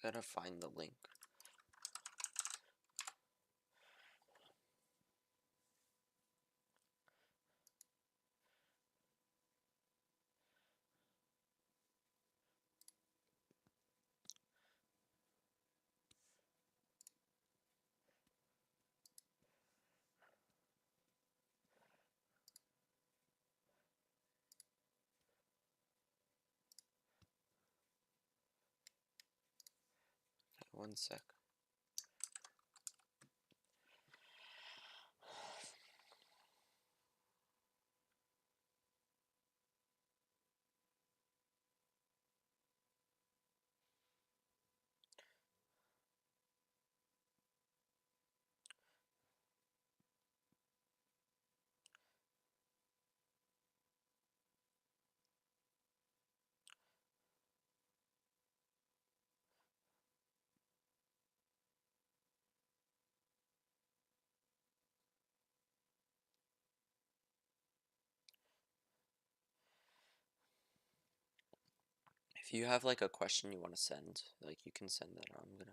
gotta find the link. One sec. If you have like a question you want to send, like you can send that. I'm gonna.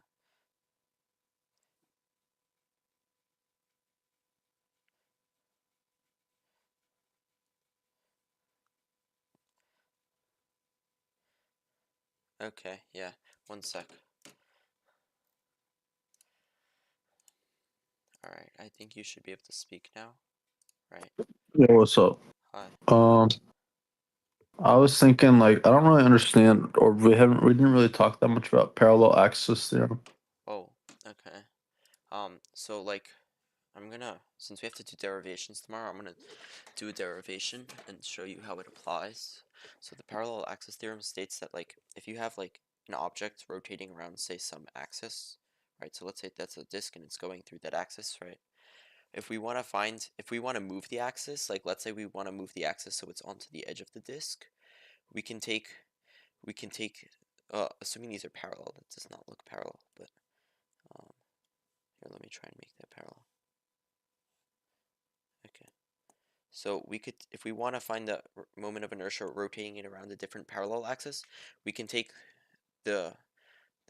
Okay, yeah. One sec. Alright, I think you should be able to speak now. Right. Yeah, what's up? Hi. I was thinking, like, I don't really understand, or we didn't really talk that much about parallel access theorem. Oh, okay. So like, since we have to do derivations tomorrow, I'm gonna do a derivation and show you how it applies. So the parallel axis theorem states that like, if you have like an object rotating around, say, some axis, right? So let's say that's a disk and it's going through that axis, right? If we want to move the axis, like let's say we want to move the axis so it's onto the edge of the disk, we can take, assuming these are parallel, that does not look parallel, but here, let me try and make that parallel. Okay. So we could, if we want to find the moment of inertia rotating it around a different parallel axis, we can take the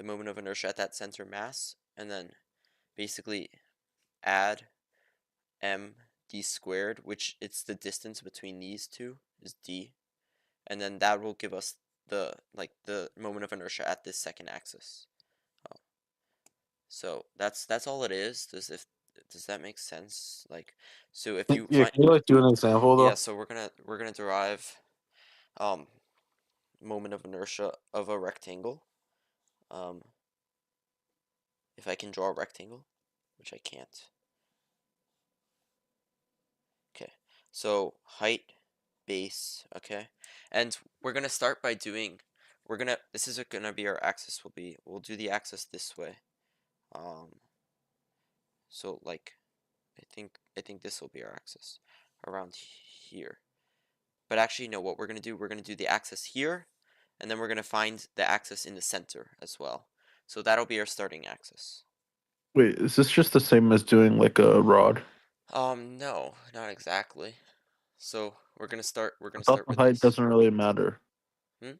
moment of inertia at that center mass and then basically add md squared, which it's the distance between these two is d, and then that will give us the moment of inertia at this second axis. So that's all it is. Does that make sense? Like, so if you Yeah, find, can you like do an example yeah, though? so we're gonna derive um moment of inertia of a rectangle. Um, if I can draw a rectangle, which I can't. Okay, so height, base, okay, and we're gonna start by doing. This is gonna be our axis. We'll do the axis this way. So like, I think this will be our axis around here. But actually, no, what we're going to do, we're going to do the axis here, and then we're going to find the axis in the center as well. So that'll be our starting axis. Wait, is this just the same as doing like a rod? No, not exactly. So we're I gonna thought start the with height this. doesn't really matter. Hmm?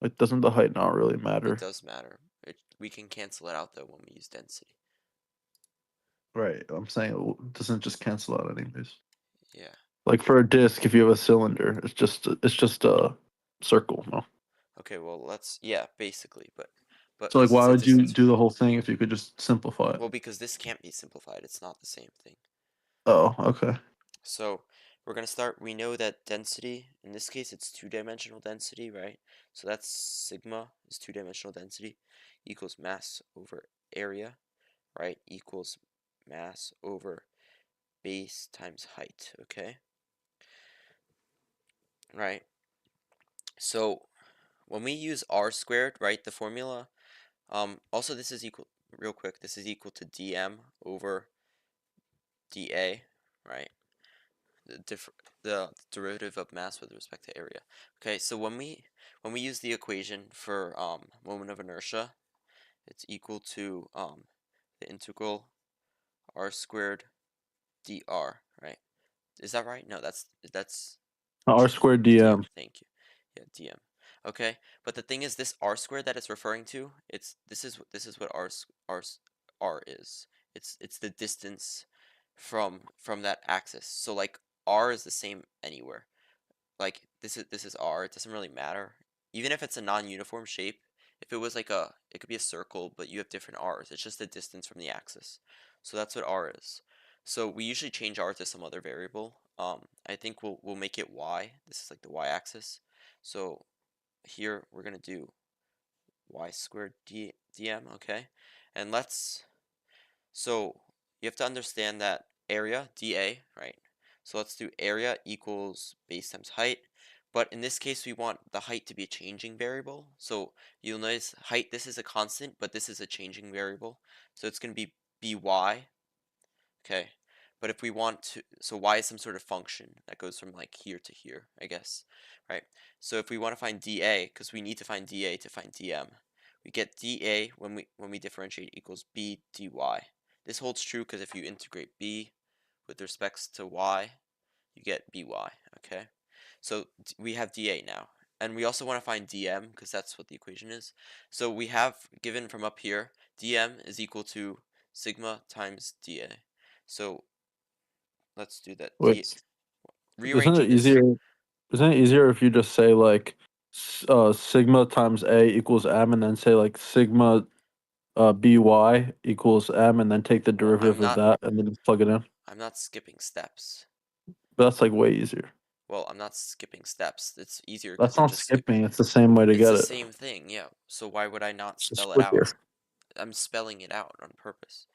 Like, doesn't the height not really It matter? does matter. We can cancel it out though when we use density. Right. I'm saying it doesn't just cancel out anyways. Yeah. Like for a disk, if you have a cylinder, it's just a circle, no? Okay, well, yeah, basically, but So like, this is why a would you distance. do the whole thing if you could just simplify it? Well, because this can't be simplified. It's not the same thing. Oh, okay. So we're going to start, we know that density, in this case it's two-dimensional density, right? So that's sigma is two-dimensional density equals mass over area, right? Equals mass over base times height, okay? Right? So when we use r squared, right, the formula, also this is equal, real quick, this is equal to dm over dA, right? The derivative of mass with respect to area. Okay, so when we use the equation for moment of inertia, it's equal to the integral r squared dr, right? Is that right? No, that's R squared dm. dm. Thank you. Yeah, dm. Okay, but the thing is, this r squared that it's referring to, this is what r is. It's the distance from that axis. So like r is the same anywhere. Like this is r. It doesn't really matter. Even if it's a non-uniform shape, if it was like it could be a circle, but you have different r's. It's just the distance from the axis. So that's what r is. So we usually change r to some other variable. I think we'll make it y. This is like the y-axis. So here we're gonna do y squared dm, okay? And so you have to understand that area, dA, right? So let's do area equals base times height. But in this case, we want the height to be a changing variable. So you'll notice height, this is a constant, but this is a changing variable. So it's going to be by. Okay. But if we want to, so y is some sort of function that goes from like here to here, I guess, right? So if we want to find dA, because we need to find dA to find dm, we get dA when we differentiate equals b dy. This holds true because if you integrate b with respects to y, you get by, okay? So we have dA now. And we also want to find dm because that's what the equation is. So we have given from up here, dm is equal to sigma times dA. So let's do that. Wait, isn't it Rearranging this, easier? Isn't it easier if you just say like sigma times a equals m, and then say like sigma by equals m, and then take the well, derivative of that, and then just plug it in? I'm not skipping steps. But that's like way easier. Well, I'm not skipping steps. It's easier because That's you're not just skipping. skipping. It's the same way to It's get the it. same thing, yeah. So why would I not It's just spell it split out? here. I'm spelling it out on purpose.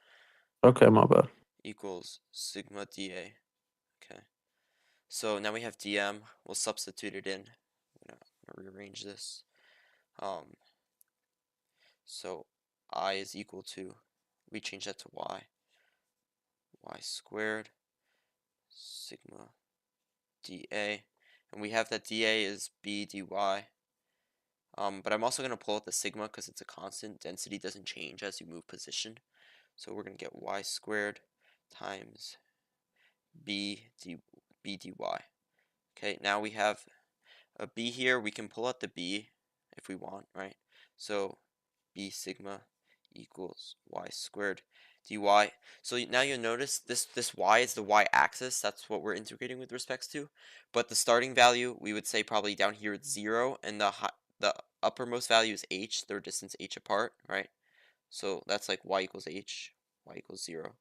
Okay, my bad. Equals sigma dA. Okay. So now we have dm. We'll substitute it in. I'm gonna rearrange this. Um, so I is equal to, we change that to y squared sigma dA. And we have that dA is b dy. But I'm also going to pull out the sigma because it's a constant. Density doesn't change as you move position. So we're going to get y squared times b dy. Okay, now we have a b here. We can pull out the b if we want, right? So b sigma equals y squared dy. So now you'll notice this y is the y-axis. That's what we're integrating with respects to. But the starting value, we would say probably down here it's 0, and the uppermost value is h, their distance h apart, right? So that's like y equals h, y equals 0.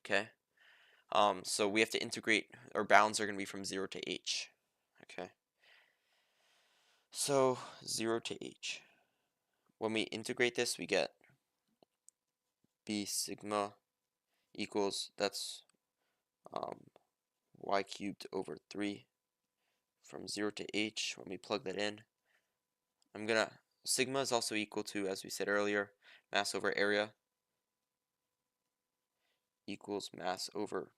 Okay. So we have to integrate, our bounds are going to be from 0 to h. Okay. So 0 to h. When we integrate this, we get b sigma equals, that's um, y cubed over 3 from 0 to h. When we plug that in, sigma is also equal to, as we said earlier, mass over area equals mass over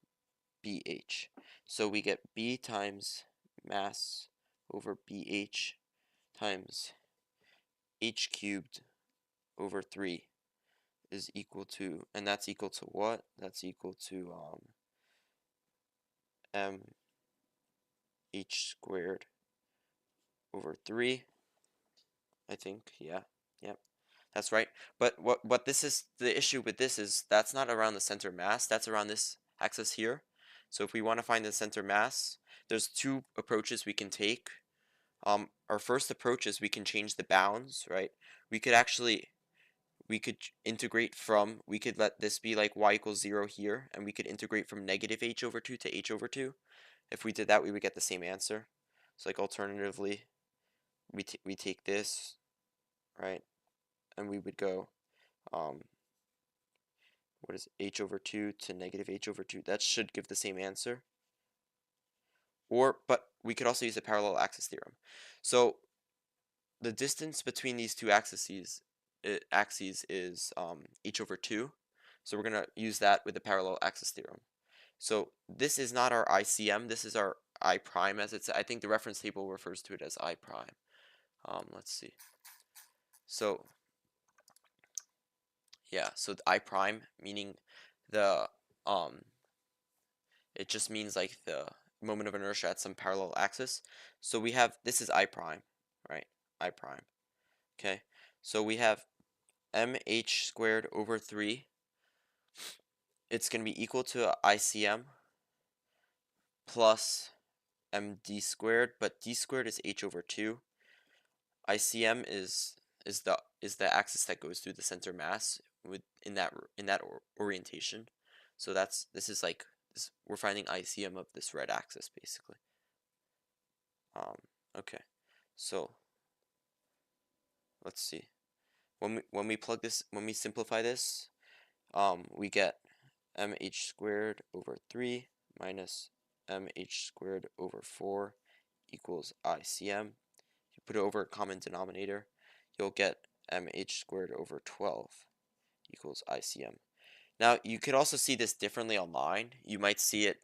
bh. So we get b times mass over bh times h cubed over 3 is equal to, and that's equal to what? That's equal to m h squared over 3, I think. Yeah, yep, that's right. But what this is, the issue with this is that's not around the center mass, that's around this axis here. So if we want to find the center mass, there's two approaches we can take. Our first approach is we can change the bounds, right? We could actually, integrate from, we could let this be like y equals 0 here, and we could integrate from negative h over 2 to h over 2. If we did that, we would get the same answer. So like alternatively, we take this, right, and we would go, um, what is it, h over 2 to negative h over 2. That should give the same answer. But we could also use the parallel axis theorem. So the distance between these two axes is h over 2. So we're going to use that with the parallel axis theorem. So this is not our ICM, this is our I prime, as it's, I think the reference table refers to it as I prime. Let's see. So yeah, so the I prime, meaning the, it just means like the moment of inertia at some parallel axis. So we have, this is I prime, right? I prime. Okay, so we have mh squared over 3. It's going to be equal to ICM plus md squared, but d squared is h over 2. ICM is the axis that goes through the center mass with in that orientation. So this is like this, we're finding ICM of this red axis basically. Um, okay, so let's see. When we simplify this, we get mh squared over 3 minus mh squared over 4 equals ICM. You put it over a common denominator, you'll get mh squared over 12 equals ICM. Now you could also see this differently online. You might see it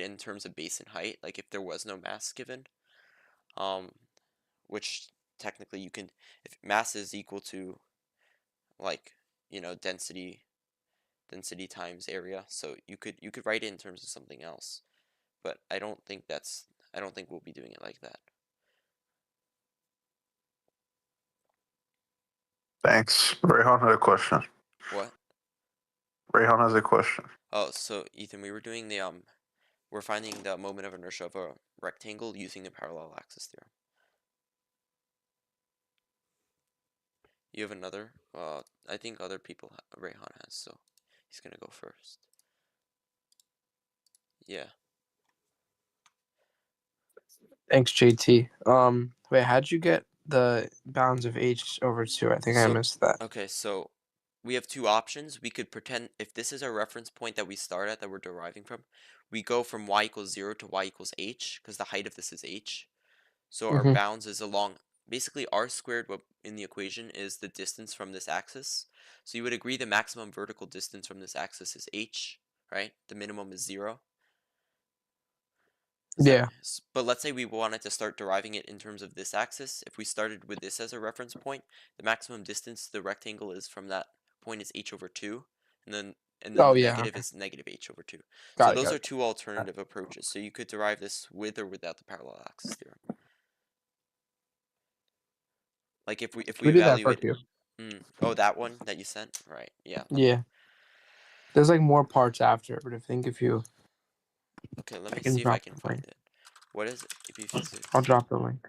in terms of base and height, like if there was no mass given, um, which technically you can, if mass is equal to like density times area, so you could write it in terms of something else, but I don't think we'll be doing it like that. Thanks. Rayhan had a question. What? Rayhan has a question. Oh, so Ethan, we're finding the moment of inertia of a rectangle using the parallel axis theorem. You have another? I think other people, Rayhan has, so he's gonna go first. Yeah. Thanks, JT. Wait, how'd you get the bounds of h over 2? I think I So, missed that. okay, so we have two options. We could pretend if this is our reference point that we start at, that we're deriving from, we go from y equals 0 to y equals h, because the height of this is h. So our Mm-hmm. bounds is along, basically r squared what in the equation is the distance from this axis. So you would agree the maximum vertical distance from this axis is h, right? The minimum is 0. Yeah. But let's say we wanted to start deriving it in terms of this axis. If we started with this as a reference point, the maximum distance to the rectangle is from that point is h over 2, and then Oh, the yeah. negative Okay. is negative h over 2. So Got it. those Got are it. two alternative approaches. So you could derive this with or without the parallel axis theorem. Like if we We did that for evaluate, two. oh, that one that you sent, right? Yeah. Yeah. There's like more parts after, but I think if you, Okay, let I me can see if I drop can the find link. it. What is it? AP I'll Physics. drop the link.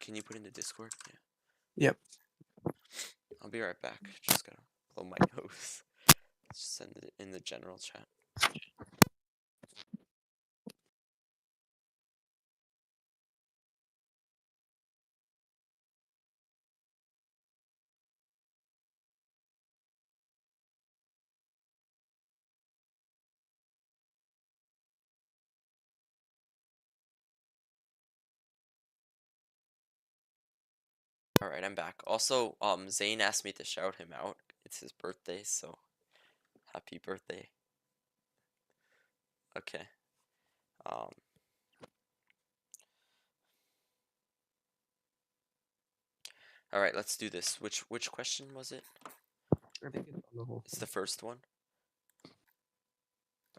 Can you put in the Discord? Yeah. Yep. I'll be right back. Just gotta blow my nose. Just send it in the general chat. Alright, I'm back. Also, Zane asked me to shout him out. It's his birthday, so happy birthday. Okay. Um, alright, let's do this. Which question was it? I think it's on the whole It's thing. the first one.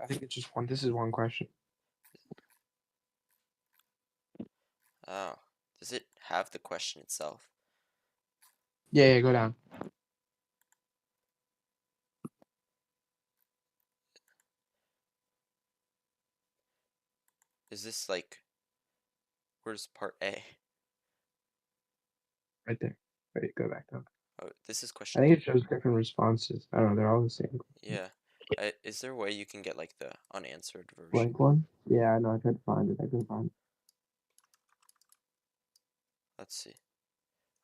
I think it's just one. This is one question. Oh. Does it have the question itself? Yeah, yeah, go down. Is this like, where's part A? Right there. Wait, go back down. Oh, this is I question think 3. it shows different responses. I don't know. They're all the same. Yeah. Is there a way you can get like the unanswered version? Blank one? Yeah, I know. I tried to find it. I couldn't find it. Let's see.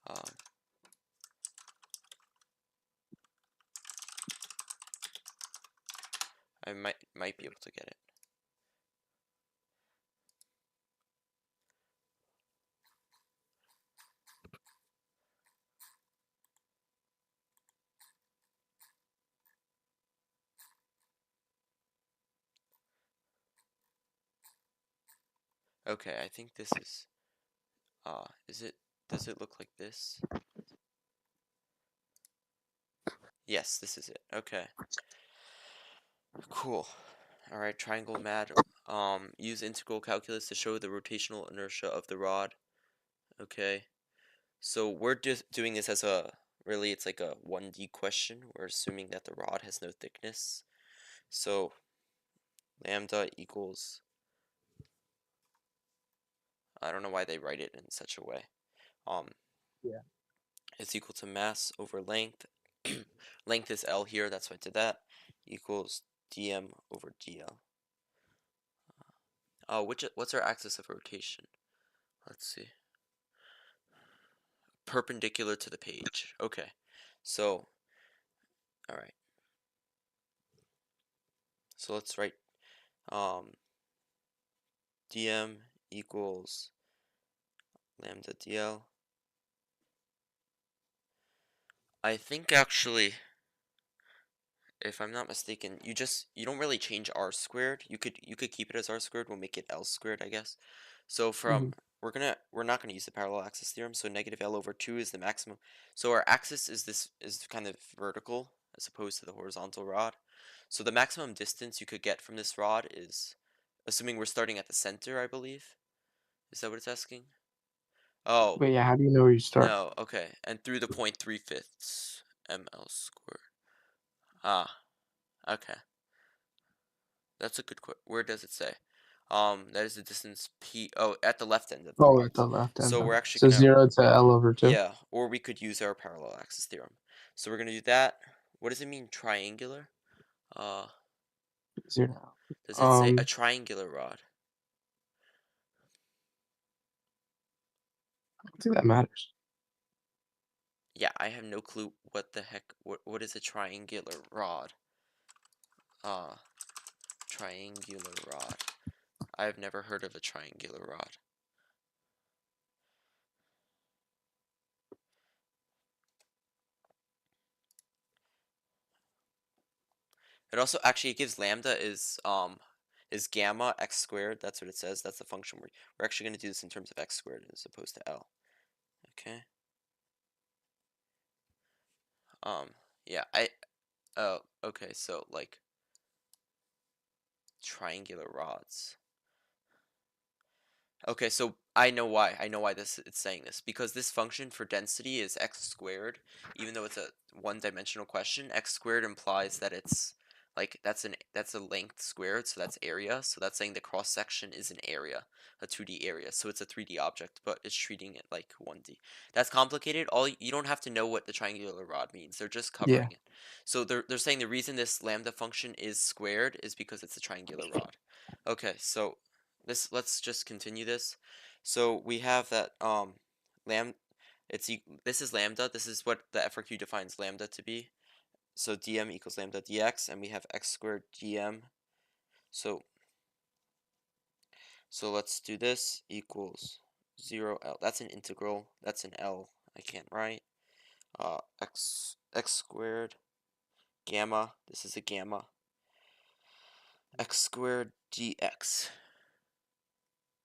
Um, I might be able to get it. Okay, I think this does it look like this? Yes, this is it. Okay. Cool. Alright, triangle mad. Use integral calculus to show the rotational inertia of the rod. Okay, so we're just doing this as a, really it's like a 1D question. We're assuming that the rod has no thickness. So lambda equals, I don't know why they write it in such a way. Yeah. It's equal to mass over length. Length is L here, that's why I did that. Equals dm over dl. What's our axis of rotation? Let's see. Perpendicular to the page. Okay. So, all right. So let's write dm equals lambda dl. I think actually, if I'm not mistaken, you don't really change r squared. You could keep it as r squared. We'll make it l squared, I guess. So Mm-hmm. we're not gonna use the parallel axis theorem. So negative L over 2 is the maximum. So our axis is kind of vertical as opposed to the horizontal rod. So the maximum distance you could get from this rod is, assuming we're starting at the center, I believe. Is that what it's asking? Oh, But yeah, how do you know where you start? no, okay. And through the point 3/5 ml squared. Ah, okay. That's a good where does it say? That is the distance p. Oh, at the left end of the Oh, at rods. the left end. So we're Okay. actually So gonna, 0 to L over 2. yeah, or we could use our parallel axis theorem. So we're gonna do that. What does it mean, triangular? Uh, 0 to L. does it say a triangular rod? I don't think that matters. Yeah, I have no clue what the heck. What is a triangular rod? Uh, triangular rod. I've never heard of a triangular rod. It also actually it gives lambda is gamma x squared. That's what it says. That's the function we're actually going to do this in terms of x squared as opposed to L. Okay. Yeah, okay, so like triangular rods. Okay, so I know why. I know why this it's saying this. Because this function for density is x squared, even though it's a one-dimensional question, x squared implies that it's like that's a length squared, so that's area. So that's saying the cross section is an area, a 2D area. So it's a 3D object, but it's treating it like 1D. That's complicated. You don't have to know what the triangular rod means. They're just Yeah. covering it. So they're saying the reason this lambda function is squared is because it's a triangular rod. Okay, so let's just continue this. So we have that lam this is lambda. This is what the FRQ defines lambda to be. So dm equals lambda dx, and we have x squared dm. So let's do this equals 0 L. That's an integral. That's an L. I can't write. X squared gamma. This is a gamma. X squared dx.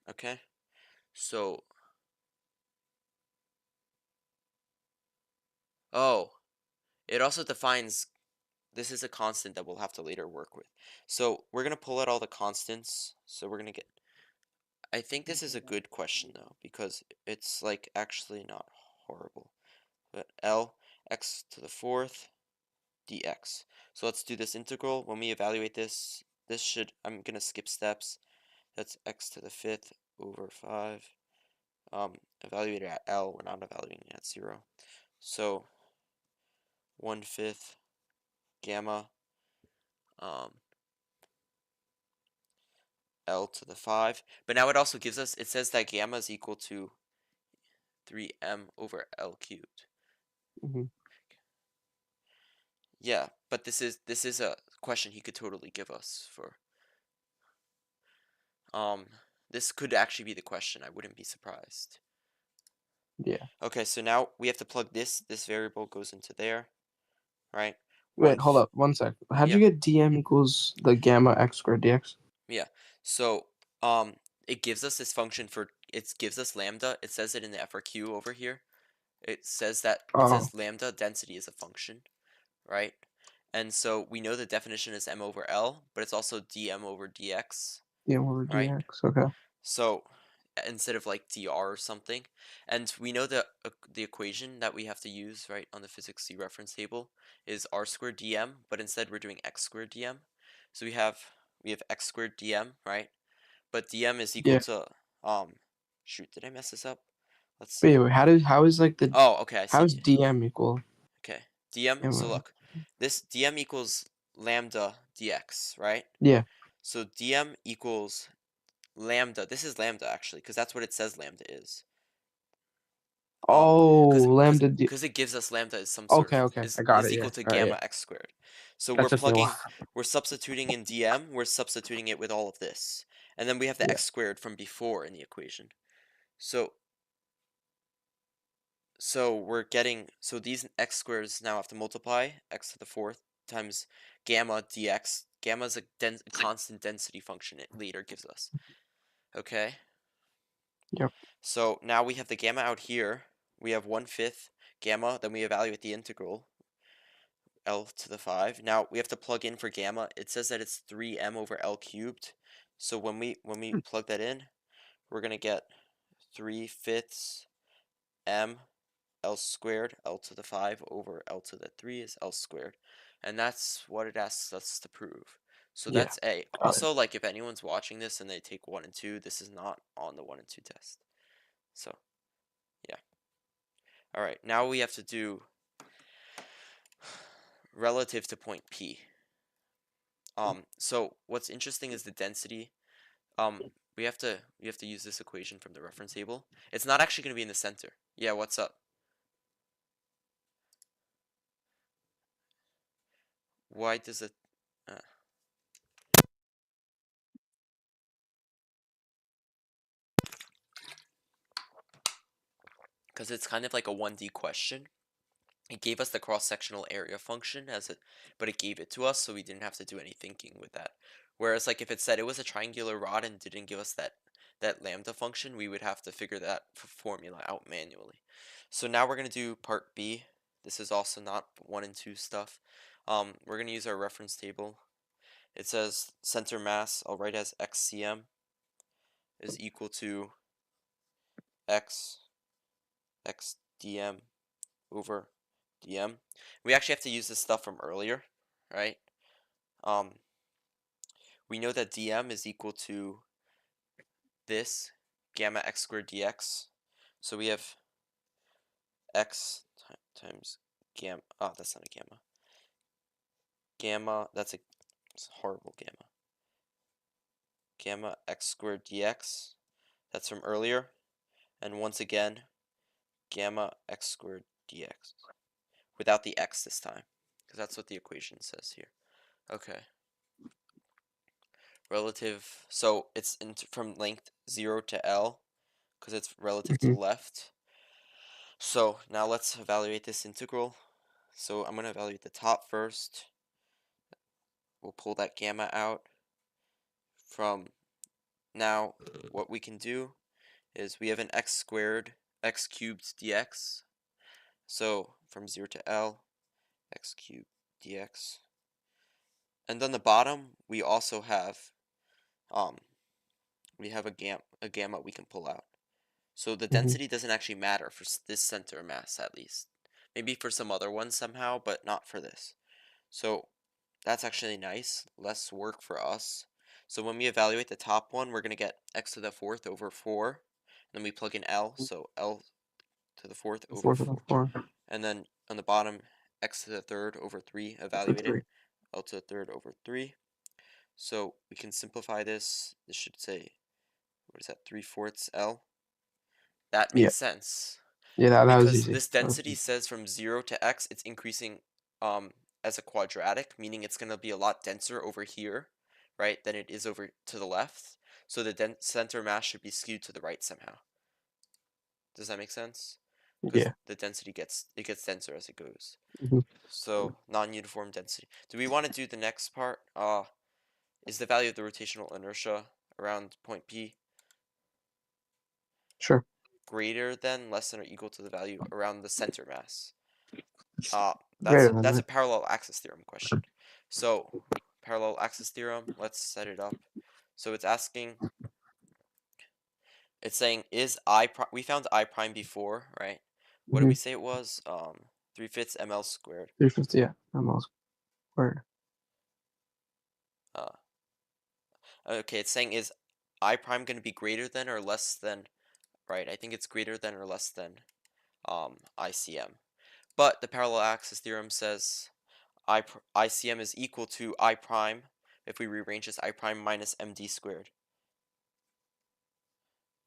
Okay. So oh, it also defines, this is a constant that we'll have to later work with. So we're going to pull out all the constants. So we're going to get, I think this is a good question though, because it's like actually not horrible. But L x to the fourth dx. So let's do this integral. When we evaluate this, I'm going to skip steps. That's x to the fifth over 5. Evaluate it at L, we're not evaluating it at 0. So 1/5 gamma um, L to the 5. But now it also gives us, it says that gamma is equal to 3m over L cubed. Mm-hmm. Yeah, but this is a question he could totally give us for um this could actually be the question. I wouldn't be surprised. Yeah. Okay, so now we have to plug this variable goes into there, right? Wait, hold up 1 sec. How'd you Yeah, get dm equals the gamma x squared dx? yeah. So it gives us this function for, it gives us lambda. It says it in the FRQ over here. It says Oh, lambda density is a function, right? And so we know the definition is m over L, but it's also dm over dx, dm over right? dx. Okay. So instead of like dr or something. And we know that the equation that we have to use, right, on the physics C reference table is r squared dm, but instead we're doing x squared dm. So we have x squared dm, right? But dm is equal Yeah. to shoot, did I mess this up? Let's see. Wait, how is like the Oh, okay, I how is see. DM equal? Okay, dm, so look, this dm equals lambda dx, right? Yeah. So dm equals lambda. This is lambda actually, because that's what it says lambda is. Oh, Because lambda D. it gives us lambda as some sort Okay, of okay, I got is it. equal Yeah. to All right. Yeah. gamma x squared. So That's just me. we're substituting in dm, we're substituting it with all of this, and then we have the Yeah. x squared from before in the equation. So we're getting, so these x squares now have to multiply x to the fourth times gamma dx. Gamma is a constant density function it later gives us. Okay. Yep. So now we have the gamma out here. We have 1/5 gamma. Then we evaluate the integral, L to the 5. Now we have to plug in for gamma. It says that it's 3m over L cubed. So when we plug that in, we're gonna get 3/5 m L squared, L to the 5 over L to the 3 is L squared. And that's what it asks us to prove. So Yeah. that's A. Got it. Also, like if anyone's watching this and they take 1 and 2, this is not on the 1 and 2 test. So yeah. All right, now we have to do relative to point P. So what's interesting is the density. Um, we have to use this equation from the reference table. It's not actually going to be in the center. Yeah, what's up? Why does it? Because it's kind of like a 1D question. It gave us the cross-sectional area function but it gave it to us, so we didn't have to do any thinking with that. Whereas, like, if it said it was a triangular rod and didn't give us that lambda function, we would have to figure that formula out manually. So now we're gonna do part B. This is also not 1 and 2 stuff. We're gonna use our reference table. It says center mass, I'll write as xcm is equal to x dm over dm. We actually have to use this stuff from earlier, right? We know that dm is equal to this gamma x squared dx. So we have x times gamma. Oh, that's not a gamma. Gamma, that's a horrible gamma. Gamma x squared dx. That's from earlier. And once again, gamma x squared dx. Without the x this time. Because that's what the equation says here. Okay. Relative, so it's from length 0 to L, because it's relative to the left. So now let's evaluate this integral. So I'm going to evaluate the top first. We'll pull that gamma out. From now, what we can do is we have an x squared, x cubed dx. So from 0 to L, x cubed dx. And on the bottom, we also have a gamma we can pull out. So the density doesn't actually matter for this center mass, at least. Maybe for some other ones somehow, but not for this. So that's actually nice. Less work for us. So when we evaluate the top one, we're going to get x to the fourth over 4. And then we plug in L, so L to the fourth over 4 to the 4. 4. And then on the bottom, x to the third over 3 For evaluated. 3. L to the third over 3. So we can simplify this. This should say, what is that, 3/4 L? That Yeah. makes sense. Yeah, that was Because easy. this density says from 0 to x, it's increasing as a quadratic, meaning it's going to be a lot denser over here, right, than it is over to the left. So the center mass should be skewed to the right somehow. Does that make sense? Because Yeah. the density gets denser as it goes. Mhm. So non-uniform density. Do we want to do the next part? Is the value of the rotational inertia around point P Sure. greater than, less than, or equal to the value around the center mass? Greater than That's a that. parallel axis theorem question. So parallel axis theorem, let's set it up. So it's asking It's saying is I prime. We found I prime before, right? What did Mm-hmm. we say it was? 3/5 ml squared. 350, yeah. ml squared. Uh, okay, it's saying is I prime going to be greater than or less than, right? I think it's greater than or less than ICM. But the parallel axis theorem says ICM is equal to I prime, if we rearrange this, I prime minus MD squared.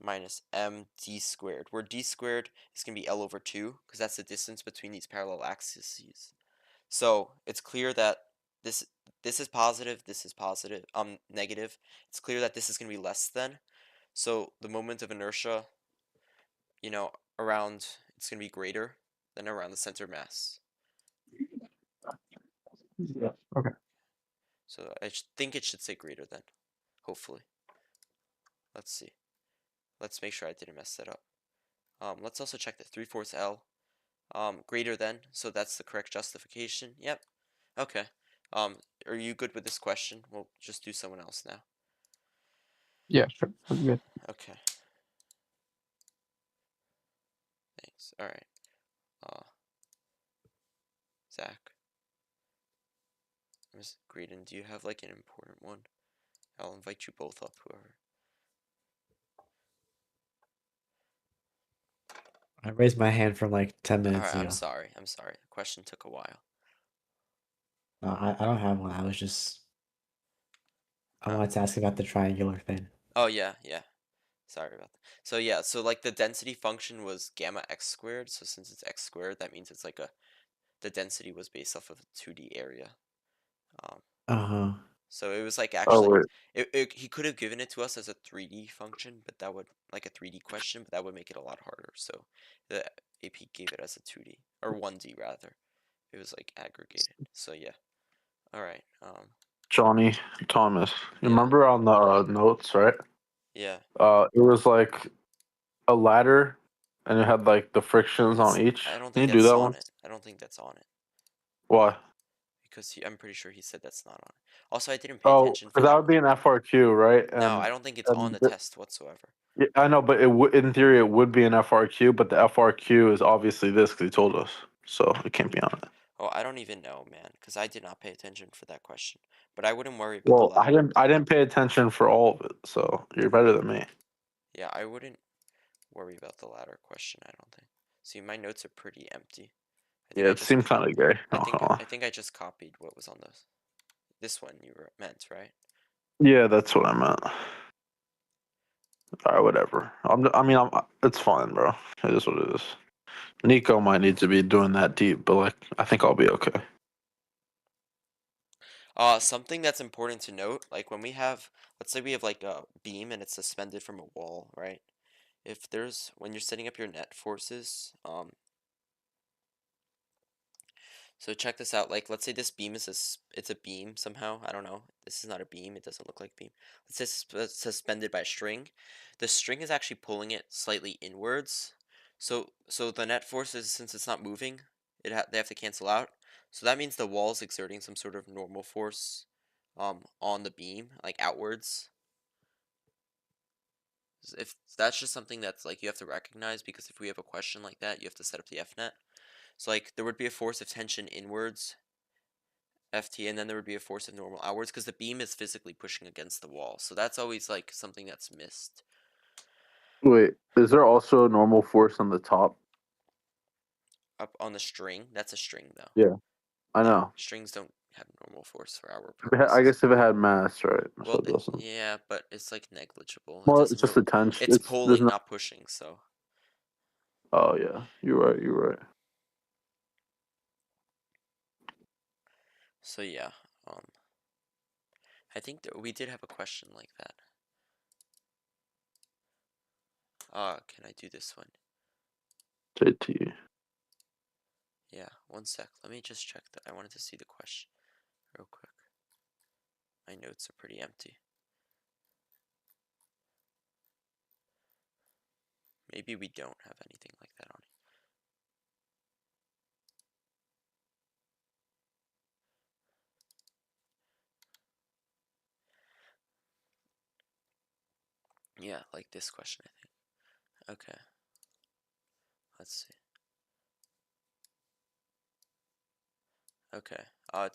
Minus MD squared, where D squared is going to be L over 2, because that's the distance between these parallel axes. So it's clear that this is positive, this is positive, negative. It's clear that this is going to be less than. So the moment of inertia, around, it's going to be greater than around the center of mass. Yeah. Okay. So I think it should say greater than, hopefully. Let's see. Let's make sure I didn't mess that up. Let's also check that 3/4 L, greater than, so that's the correct justification. Yep. Okay. Are you good with this question? We'll just do someone else now. Yeah, sure. Sounds good. Okay. Thanks. All right. Zach, Ms. Greedon, do you have like an important one? I'll invite you both up, whoever. I raised my hand from like 10 All minutes right. I'm ago. sorry. I'm sorry. The question took a while. No, I don't have one. I Oh. wanted to ask about the triangular thing. Oh yeah. Yeah. Sorry about that. So yeah. So like the density function was gamma x squared. So since it's x squared, that means it's like the density was based off of a 2D area. Uh-huh. So it was like Oh actually, wait, he could have given it to us as a 3D function, but that would, like a 3D question, but that would make it a lot harder. So the AP gave it as a 2D, or 1D rather. It was like aggregated. So yeah. All right. Johnny Thomas. You Yeah. remember on the notes, right? Yeah. It was like a ladder, and it had like the frictions on each. I don't Can think you do that's that on one? it. I don't think that's on it Why? because I'm pretty sure he said that's not on it. Also, I didn't pay Oh, attention for because that that. would be an FRQ, right? No, I don't think it's on And the test whatsoever. yeah, I know, but in theory it would be an FRQ, but the FRQ is obviously this because he told us, so it can't be on it. Oh, I don't even know, man, because I did not pay attention for that question. But I wouldn't worry about the Well, I ladder. didn't. I didn't pay attention for all of it, so you're better than me. Yeah, I wouldn't worry about the latter question, I don't think. See, my notes are pretty empty. I think Yeah, I it just seemed kind of gay. I Not think gonna lie. I think I just copied what was on this one you meant, right? Yeah, that's what I meant. All right, whatever. I mean, it's fine, bro. It is what it is. Nico might need to be doing that deep, but like, I think I'll be okay. Something that's important to note, like when we have, let's say we have like a beam and it's suspended from a wall, right? When you're setting up your net forces, so check this out. Like, let's say this beam it's a beam somehow. I don't know. This is not a beam. It doesn't look like a beam. Let's say it's suspended by a string. The string is actually pulling it slightly inwards. So the net forces, since it's not moving, they have to cancel out. So that means the wall is exerting some sort of normal force, on the beam, like outwards. If that's just something that's like you have to recognize, because if we have a question like that, you have to set up the FNet. So like there would be a force of tension inwards, FT, and then there would be a force of normal outwards because the beam is physically pushing against the wall. So that's always like something that's missed. Wait, is there also a normal force on the top? Up on the string, that's a string though. Yeah, I Yeah, know. strings don't have normal force for our I purposes. guess if it had mass, right? So Well, it doesn't. yeah, but it's like negligible. It Well, doesn't it's just really. a tension. It's There's pulling, no. not pushing. So Oh yeah, you're right. You're right. yeah. Um, I think that we did have a question like that. Can I do this one? JT. Yeah, one sec. Let me just check that. I wanted to see the question real quick. My notes are pretty empty. Maybe we don't have anything like that on it. Yeah, like this question, I think. Okay. Let's see. Okay.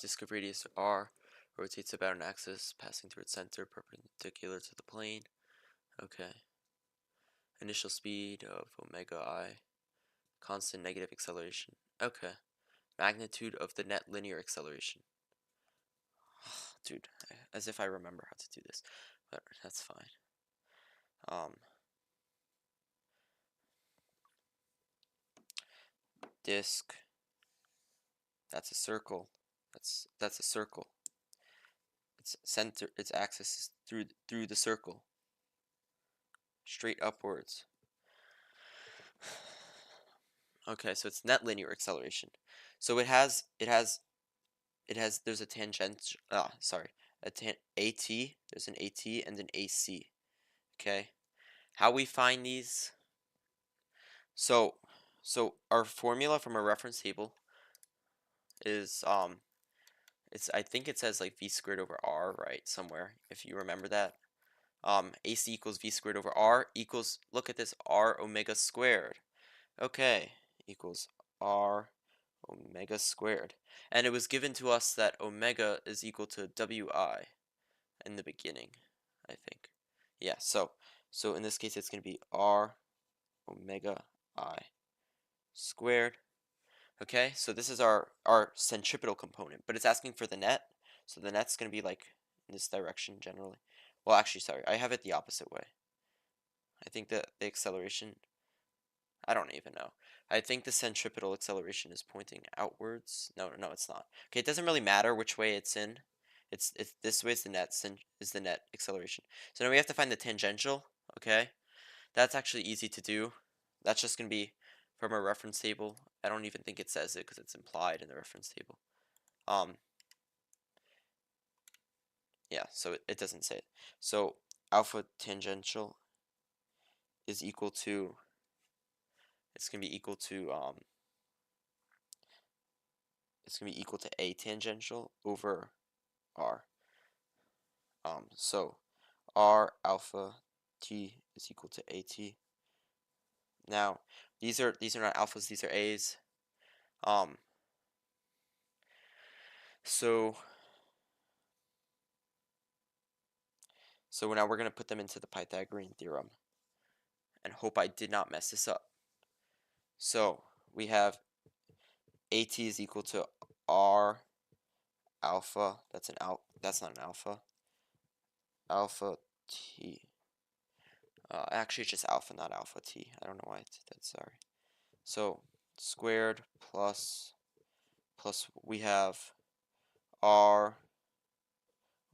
Disk of radius r rotates about an axis, passing through its center, perpendicular to the plane. Okay. Initial speed of omega I. Constant negative acceleration. Okay. Magnitude of the net linear acceleration. Dude, as if I remember how to do this, but that's fine. Disk. That's a circle. That's a circle. Its center, its axis is through the circle. Straight upwards. Okay, so it's net linear acceleration. So there's a tangent, sorry, AT, there's an AT and an AC. Okay, how we find these? So our formula from our reference table is I think it says like v squared over r, right, somewhere, if you remember that. AC equals v squared over r equals, look at this, r omega squared. Okay, equals r omega squared. And it was given to us that omega is equal to wi in the beginning, I think. Yeah, so in this case it's going to be r omega I squared. Okay, so this is our centripetal component, but it's asking for the net. So the net's going to be like in this direction generally. Well, actually, sorry, I have it the opposite way. I think the acceleration, I don't even know. I think the centripetal acceleration is pointing outwards. No, it's not. Okay, it doesn't really matter which way it's in. It's this way is the net acceleration. So now we have to find the tangential. Okay, that's actually easy to do. That's just gonna be from our reference table. I don't even think it says it because it's implied in the reference table. Yeah, so it doesn't say it. So alpha tangential is equal to, it's gonna be equal to it's going to be equal to A tangential over R. So R alpha T is equal to AT. Now, these are not alphas, these are A's. So now we're going to put them into the Pythagorean theorem and hope I did not mess this up. So we have AT is equal to R alpha, that's not an alpha, alpha T. Actually, it's just alpha, not alpha T. I don't know why I did that, sorry. So squared plus we have r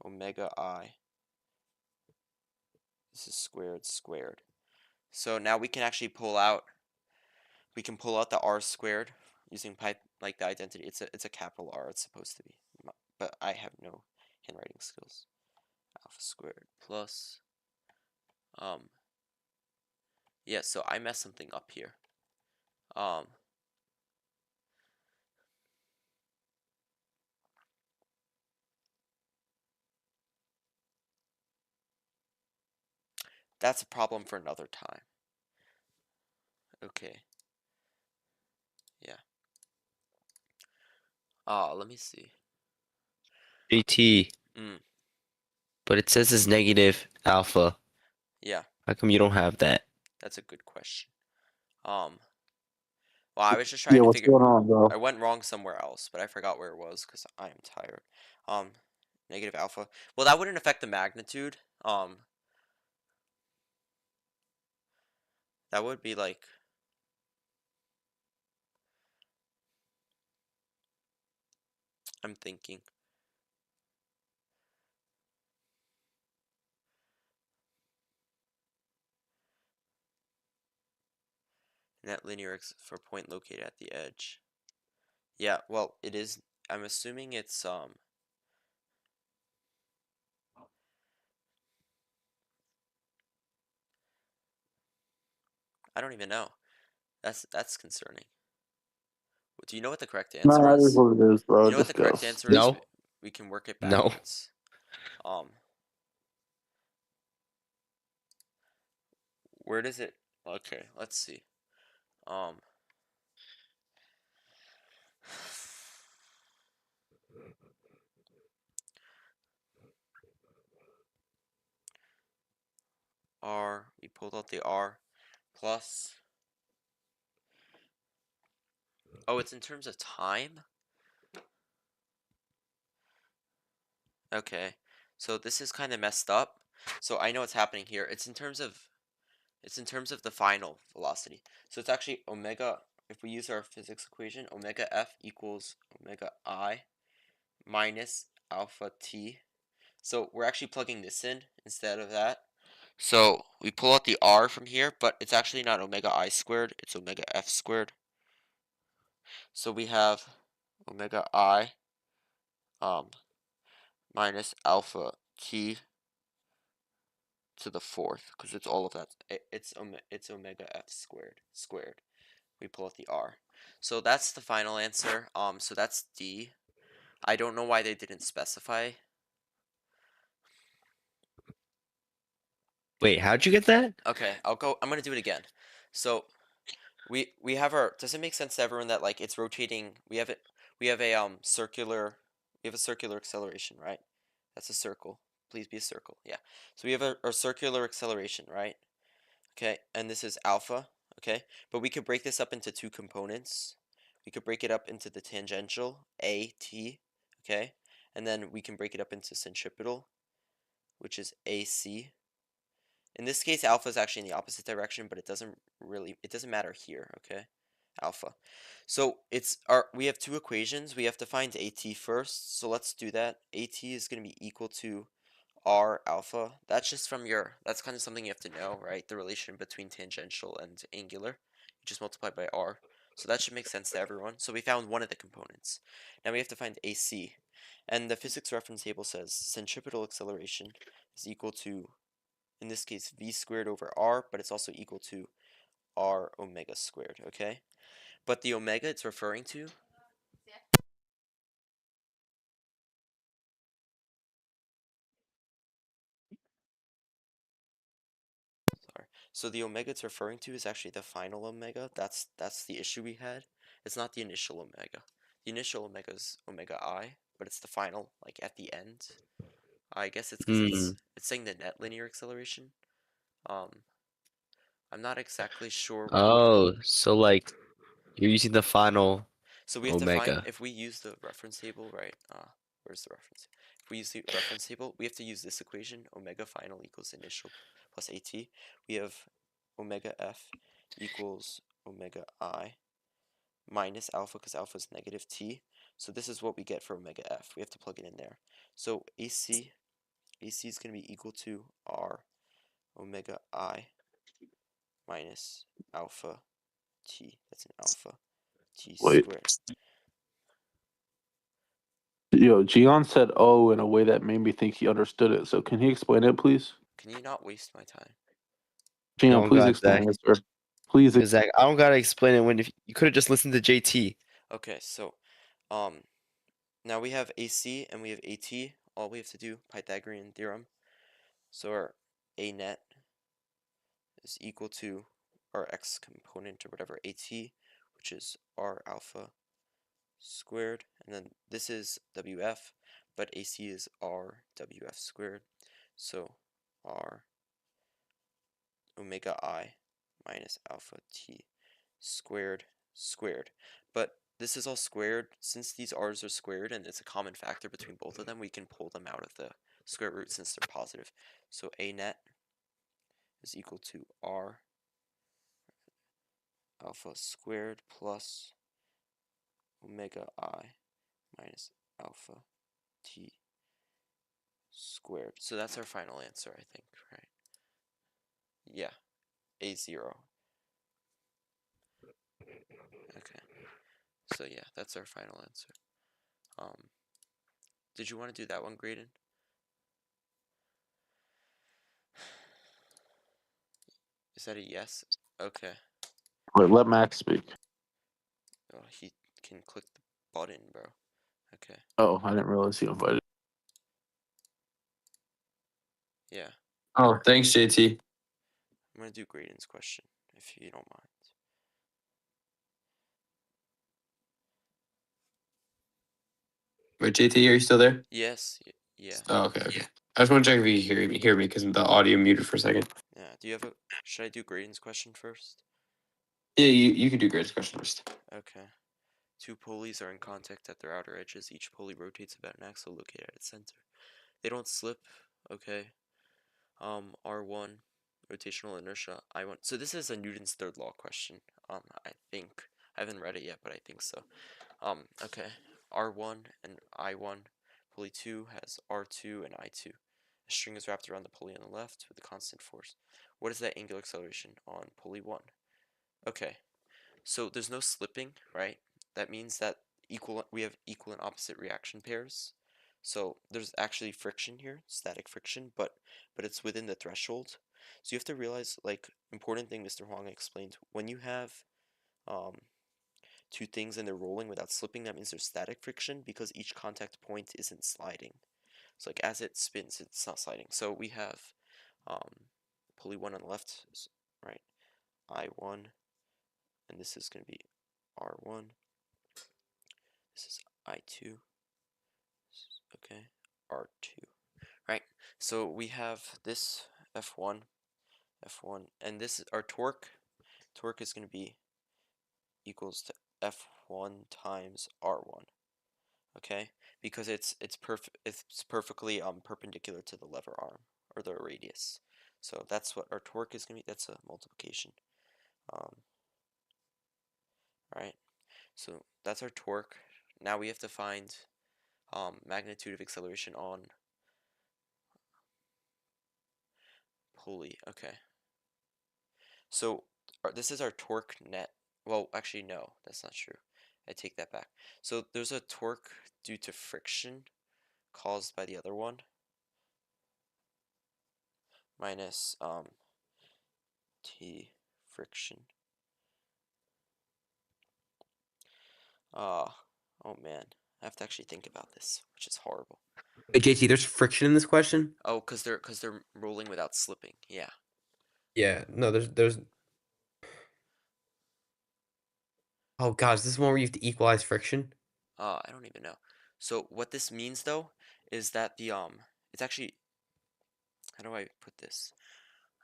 omega I. This is squared. So now we can actually pull out the r squared using like the identity. It's a capital R, it's supposed to be. But I have no handwriting skills. Alpha squared plus yeah, so I messed something up here. That's a problem for another time. Okay. Yeah. Let me see. JT, Mm, but it says it's negative alpha. yeah, How come you don't have that? that's a good question. Well, I was just Yeah, trying to what's figure. going on, bro? I went wrong somewhere else, but I forgot where it was because I am tired. Negative alpha. Well, that wouldn't affect the magnitude. That would be like. I'm thinking. Net linear for point located at the edge. Yeah, well, it is. I'm assuming it's I don't even know. That's concerning. Do you know what the correct answer Nah, it is is? what it is, bro. You know what the Just correct guess. answer is? No. We can work it No. backwards. Where does it? Okay, let's see. R, we pulled out the R plus. Oh, it's in terms of time? Okay, so this is kind of messed up. So I know what's happening here. It's in terms of the final velocity. So it's actually omega, if we use our physics equation, omega F equals omega I minus alpha T. So we're actually plugging this in instead of that. So we pull out the R from here, but it's actually not omega I squared, it's omega F squared. So we have omega I minus alpha T to the fourth, because it's all of that. It's omega F squared. We pull out the R. So that's the final answer. So that's D. I don't know why they didn't specify. Wait, how'd you get that? Okay, I'm gonna do it again. So we have our, does it make sense to everyone that like it's rotating, we have a circular, acceleration, right? That's a circle. Please be a circle. Yeah. So we have a circular acceleration, right? Okay, and this is alpha, okay? But we could break this up into two components. We could break it up into the tangential, AT, okay? And then we can break it up into centripetal, which is AC. In this case, alpha is actually in the opposite direction, but it doesn't matter here, okay? Alpha. So we have two equations. We have to find AT first, so let's do that. AT is going to be equal to R alpha. That's just from that's kind of something you have to know, right? The relation between tangential and angular. You just multiply by R. So that should make sense to everyone. So we found one of the components. Now we have to find AC. And the physics reference table says centripetal acceleration is equal to, in this case, V squared over R, but it's also equal to R omega squared, okay? But the omega it's referring to, so the omega it's referring to is actually the final omega. That's the issue we had. It's not the initial omega. The initial omega is omega I, but it's the final, like at the end. I guess it's because it's saying the net linear acceleration. I'm not exactly sure what. Oh, so like you're using the final So we have to find, omega. if we use the reference table, right? Where's the reference? If we use the reference table, we have to use this equation: omega final equals initial plus AT. We have omega F equals omega I minus alpha, because alpha is negative T. So this is what we get for omega F. We have to plug it in there. So AC is going to be equal to R omega I minus alpha T. That's an alpha T Wait. squared. Yo, Gian said "oh" in a way that made me think he understood it. So can he explain it, please? Can you not waste my time? Gian, Don't please got explain Zach. it, sir. Please. Cause Zach, I don't gotta explain it when if you could have just listened to JT. Okay, so now we have AC and we have AT. All we have to do, Pythagorean theorem. So our A net is equal to our x component or whatever, AT, which is R alpha squared. And then this is WF, but AC is R WF squared. So R omega I minus alpha T squared squared. But this is all squared. Since these r's are squared and it's a common factor between both of them, we can pull them out of the square root since they're positive. So A net is equal to R alpha squared plus omega I minus alpha T squared. So that's our final answer, I think, right? Yeah, A0. Okay. So yeah, that's our final answer. Did you want to do that one, Graydon? Is that a yes? Okay. Wait, let Max speak. Oh, he can click the button, bro. Okay. Oh, I didn't realize he invited. Yeah. Oh, thanks, JT. I'm gonna do Graydon's question. if you don't mind. Wait, JT, are you still there? Yes, yeah. Oh, okay, okay. I just want to check if you hear me because the audio muted for a second. Yeah. Do you have a? Should I do Graydon's question first? Yeah, you could do Grace's question first. Okay. Two pulleys are in contact at their outer edges. Each pulley rotates about an axle located at its center. They don't slip. Okay. R1, rotational inertia, I1. So this is a Newton's third law question. I think. I haven't read it yet, but I think so. Okay. R1 and I1. Pulley 2 has R2 and I2. A string is wrapped around the pulley on the left with a constant force. What is that angular acceleration on pulley 1? Okay. So there's no slipping, right? That means that we have equal and opposite reaction pairs. So there's actually friction here, static friction, but it's within the threshold. So you have to realize, like, important thing Mr. Huang explained, when you have two things and they're rolling without slipping, that means there's static friction because each contact point isn't sliding. So like as it spins, it's not sliding. So we have pulley 1 on the left, right? I1, and this is going to be R1. This is I2. Okay, R2. Right. So we have this F1, and this is our torque. Torque is going to be equals to F1 times R1. Okay, because it's perfectly perpendicular to the lever arm or the radius. So that's what our torque is going to be. That's a multiplication. Right. So that's our torque. Now we have to find magnitude of acceleration on pulley. Okay. So this is our torque net. Well, actually, no, that's not true. I take that back. So there's a torque due to friction caused by the other one minus T friction. Oh man, I have to actually think about this, which is horrible. Wait, JT, there's friction in this question? Oh, cause they're rolling without slipping. Yeah. Yeah, no, there's. Oh gosh, this is one where you have to equalize friction. I don't even know. So what this means though is that the it's actually, how do I put this?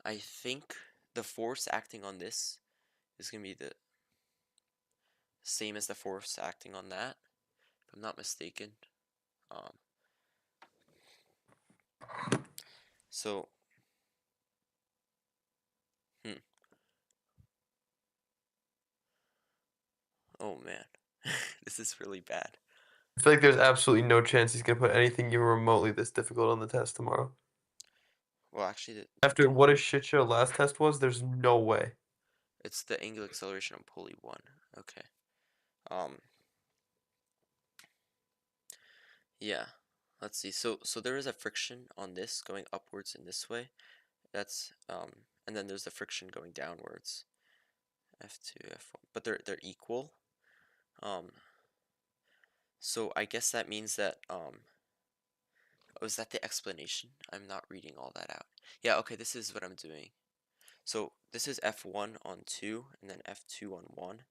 I think the force acting on this is gonna be the same as the force acting on that, if I'm not mistaken. So, oh man, this is really bad. I feel like there's absolutely no chance he's gonna put anything even remotely this difficult on the test tomorrow. Well, actually, After what a shit show last test was, there's no way. it's the angular acceleration on pulley 1. Okay. Yeah. Let's see. So there is a friction on this going upwards in this way. That's and then there's the friction going downwards. F2, F1, but they're equal. So I guess that means that oh, is that the explanation? I'm not reading all that out. Yeah, okay, this is what I'm doing. So this is F1 on 2 and then F2 on 1.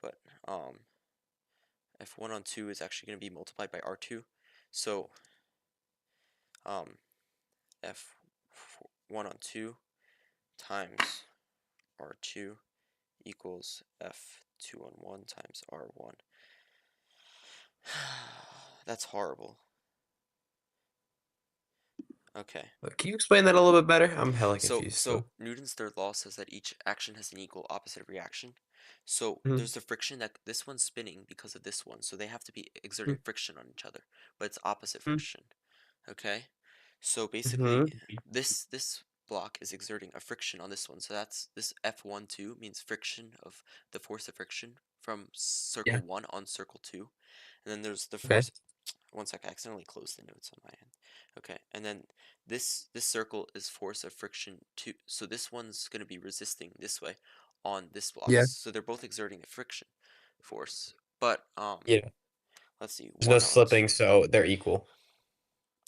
But F1 on 2 is actually going to be multiplied by R2. So F1 on 2 times R2 equals F2 on 1 times R1. That's horrible. Okay. Can you explain that a little bit better? I'm hella confused. So Newton's third law says that each action has an equal opposite reaction. So Mhm. there's the friction that this one's spinning because of this one. So they have to be exerting friction on each other, but it's opposite friction. Okay? So basically this block is exerting a friction on this one. So that's this F12 means friction of the force of friction from circle 1 on circle 2. And then there's the force. One sec, I accidentally closed the notes on my end. Okay, and then this circle is force of friction 2. So this one's going to be resisting this way on this block. Yeah. So they're both exerting a friction force. But Yeah. let's see. There's no slipping, so they're equal.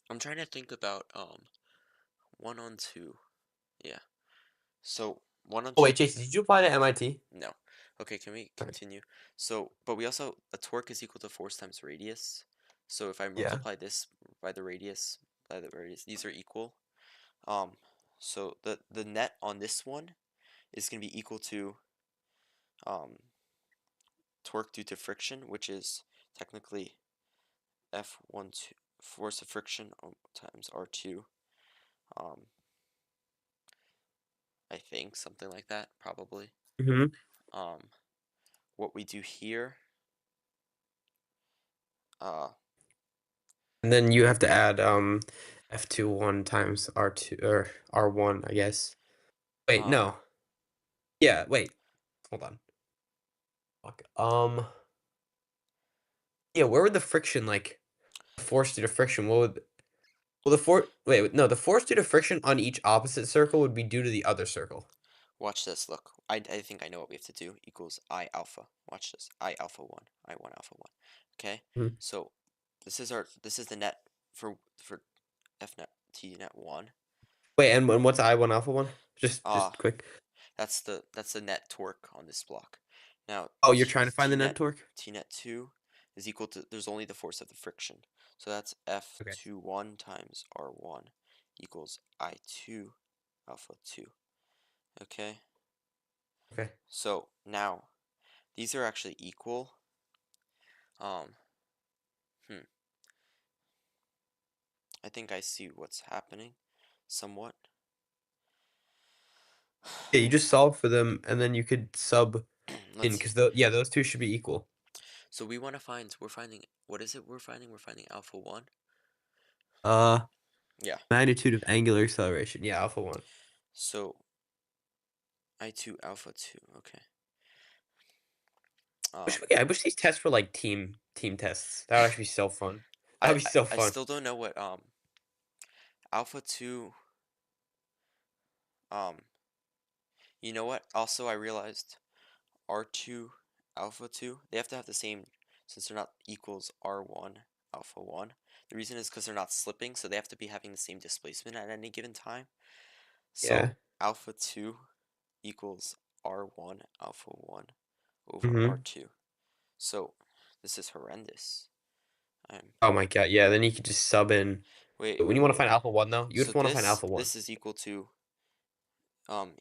I'm trying to think about 1 on 2. Yeah. So 1 on Oh 2. wait, Jason, did you apply to MIT? No. Okay, can we Alright. continue? So, but we also, a torque is equal to force times radius. So if I multiply this by the radius, these are equal. So the net on this one is going to be equal to torque due to friction, which is technically F1 force of friction times R2. I think something like that, probably. Mm-hmm. What we do here, And then you have to add F21 times R2 or R1, I guess. Wait, no. Yeah, wait. Hold on. Fuck. Yeah, where would the friction like force due to friction? What would well the force due to friction on each opposite circle would be due to the other circle. watch this, look. I think I know what we have to do. Equals I alpha. Watch this. I alpha 1. I 1 alpha 1. Okay? Mhm. So this is the net for F net T net 1. Wait, and what's I1 alpha 1? Just quick. That's the net torque on this block. Now Oh, you're trying to find the net net torque? T net 2 is equal to, there's only the force of the friction. So that's F21 times R1 equals I2 alpha 2. Okay? Okay. So now these are actually equal. I think I see what's happening somewhat. Yeah, you just solve for them and then you could sub in Let's because those two should be equal. So we want to find, we're finding, what is it we're finding? We're finding alpha 1. Yeah. Magnitude of angular acceleration. Yeah, alpha 1. So I2 alpha 2. Okay. I wish these tests were like team tests. That would actually be so fun. That would be so I fun. still don't know what alpha 2 you know what? Also, I realized R2 alpha 2, they have to have the same, since they're not equals R1 alpha 1. The reason is because they're not slipping, so they have to be having the same displacement at any given time. So Yeah. alpha 2 equals R1 alpha 1 over Mm-hmm. R2. So this is horrendous. Oh my god, yeah, then you could just sub in. Wait, When you want to find alpha 1 though, you so just want to find alpha 1. this is equal to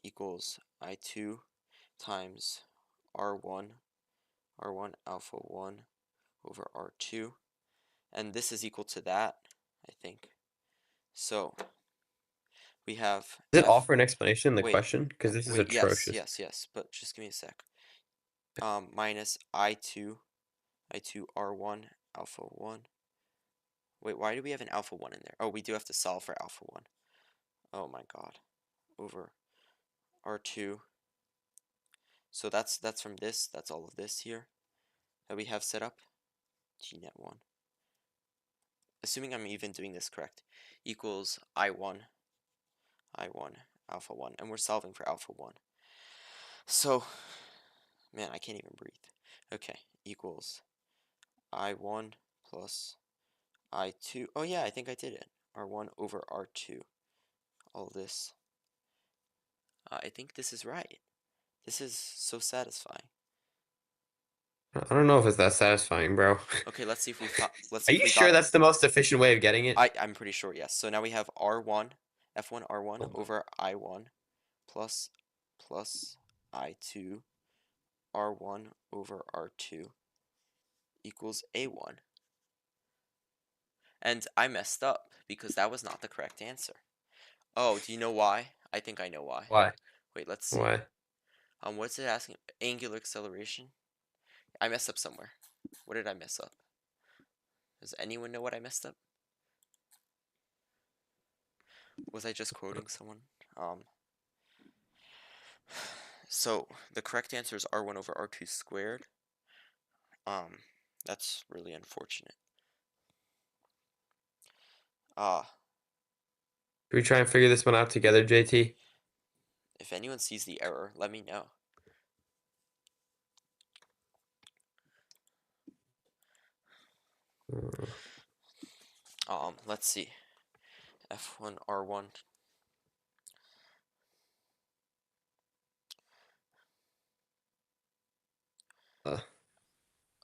equals I2 times R1 alpha 1 over R2, and this is equal to that, I think. So we have Does it offer an explanation in the wait, question? Because this is wait, atrocious. yes, but just give me a sec. Minus I2 R1 alpha 1. Wait, why do we have an alpha 1 in there? Oh, we do have to solve for alpha 1. Oh my god. Over R2. So that's from this. That's all of this here that we have set up. G net 1. Assuming I'm even doing this correct. Equals I1 alpha 1. And we're solving for alpha 1. So, man, I can't even breathe. Okay, equals I1 plus I2. Oh yeah, I think I did it. R1 over R2. All this. I think this is right. This is so satisfying. I don't know if it's that satisfying, bro. Okay, let's see if we let's Are see if you we sure got it. that's the most efficient way of getting it? I'm pretty sure, yes. So now we have R1, F1 R1 over I1 plus I2 R1 over R2 equals A1. And I messed up because that was not the correct answer. Oh, do you know why? I think I know why. Why? Wait, let's see. Why? What's it asking? Angular acceleration? I messed up somewhere. What did I mess up? Does anyone know what I messed up? Was I just quoting someone? So the correct answer is R1 over R2 squared. That's really unfortunate. Can we try and figure this one out together, JT? If anyone sees the error, let me know. Let's see. F1 R1.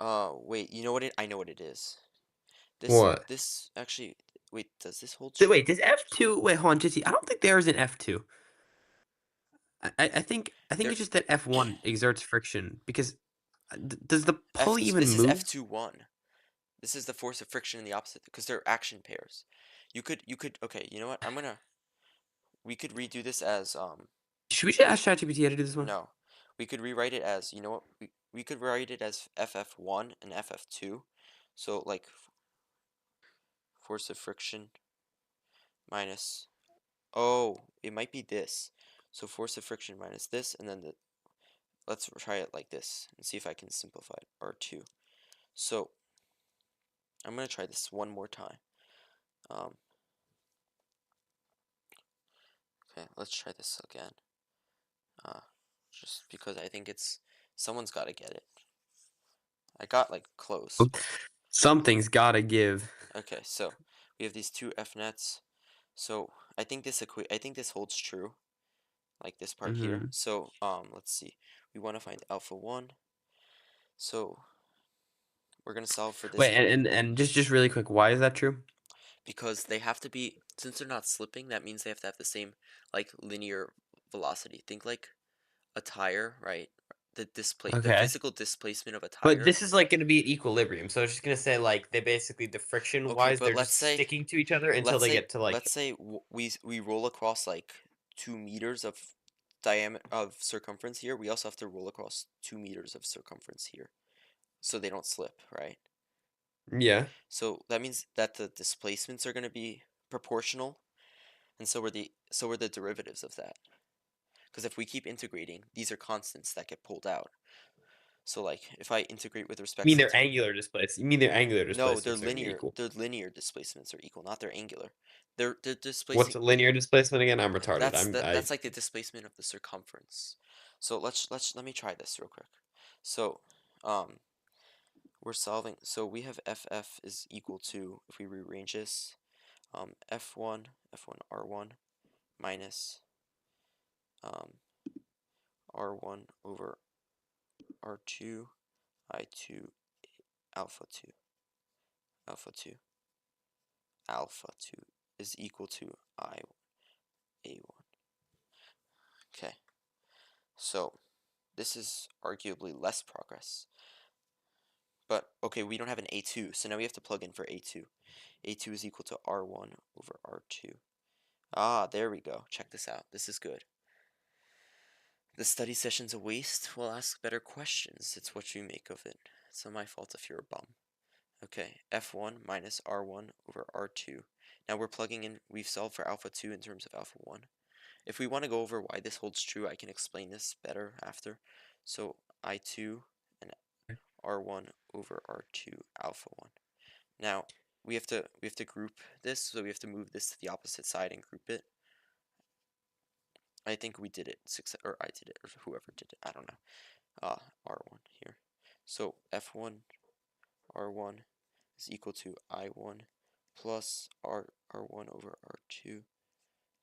Wait, you know what I know what it is. What? This actually, wait, does this hold So true? wait, does F2 wait, hold on, Jesse. I don't think there is an F2. I think There, it's just that F1 exerts friction because does the pulley even this is move? F21. This is the force of friction in the opposite because they're action pairs. Okay, you know what? We could redo this as Should we just ask ChatGPT how to do this one? no. We could rewrite it as, you know what? We could write it as FF1 and FF2. So like force of friction minus, oh, it might be this. So force of friction minus this, and then let's try it like this and see if I can simplify it. R2. So I'm gonna try this one more time. Okay, let's try this again. Just because I think someone's got to get it. I got like close. Something's gotta give. Okay, so we have these two F nets. So I think this holds true, like this part here. Mm-hmm. So let's see. We want to find alpha 1. So we're gonna solve for this Wait, and just really quick, why is that true? because they have to be, since they're not slipping, that means they have to have the same like linear velocity. Think like a tire, right? The Okay. physical displacement of a But tire. this is like gonna be at equilibrium, so it's just gonna say like they basically the friction Okay, wise but they're just sticking to each other until they get to like let's say we roll across like 2 meters of diameter of circumference here. We also have to roll across 2 meters of circumference here, so they don't slip, right? yeah. So that means that the displacements are going to be proportional, and so are the derivatives of that. Because if we keep integrating, these are constants that get pulled out. So like if I integrate with You respect mean to their angular displacement? You mean their angular no, displacements are gonna be equal? their linear displacements are equal, not their angular. They're What's displacing. a linear displacement again? I'm retarded. That's like the displacement of the circumference. So let me try this real quick. So um we're solving, so we have FF is equal to, if we rearrange this, F1 R1 minus R1 over R2 I2 alpha 2 alpha 2 alpha 2 is equal to I A1. Okay, so this is arguably less progress. But, okay, we don't have an A2, so now we have to plug in for A2. A2 is equal to R1 over R2. Ah, there we go. Check this out. This is good. The study session's a waste? Well, ask better questions. It's what you make of it. It's not my fault if you're a bum. Okay, F1 minus R1 over R2. Now we're plugging in, we've solved for alpha 2 in terms of alpha 1. If we want to go over why this holds true, I can explain this better after. So I2 and R1 over R2 alpha 1. Now we have to group this, so we have to move this to the opposite side and group it. I think we did it, or I did it, or whoever did it, I don't know. R1 here. So F1 R1 is equal to I1 plus R1 over R2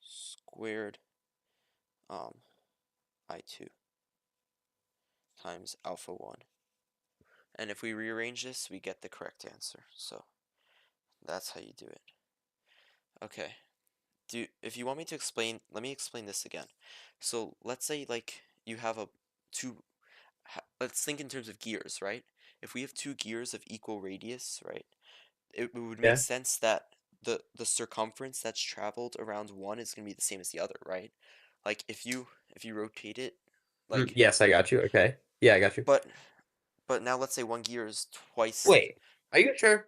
squared I2 times alpha 1. And if we rearrange this, we get the correct answer. So that's how you do it. Okay. If you want me to explain, let me explain this again. So let's say like you have let's think in terms of gears, right? If we have two gears of equal radius, right, it would make Yeah. sense that the circumference that's traveled around one is going to be the same as the other, right? Like if you rotate it, like, Yes, I got you. Okay. Yeah, I got you. but now let's say one gear is twice. Wait, are you sure?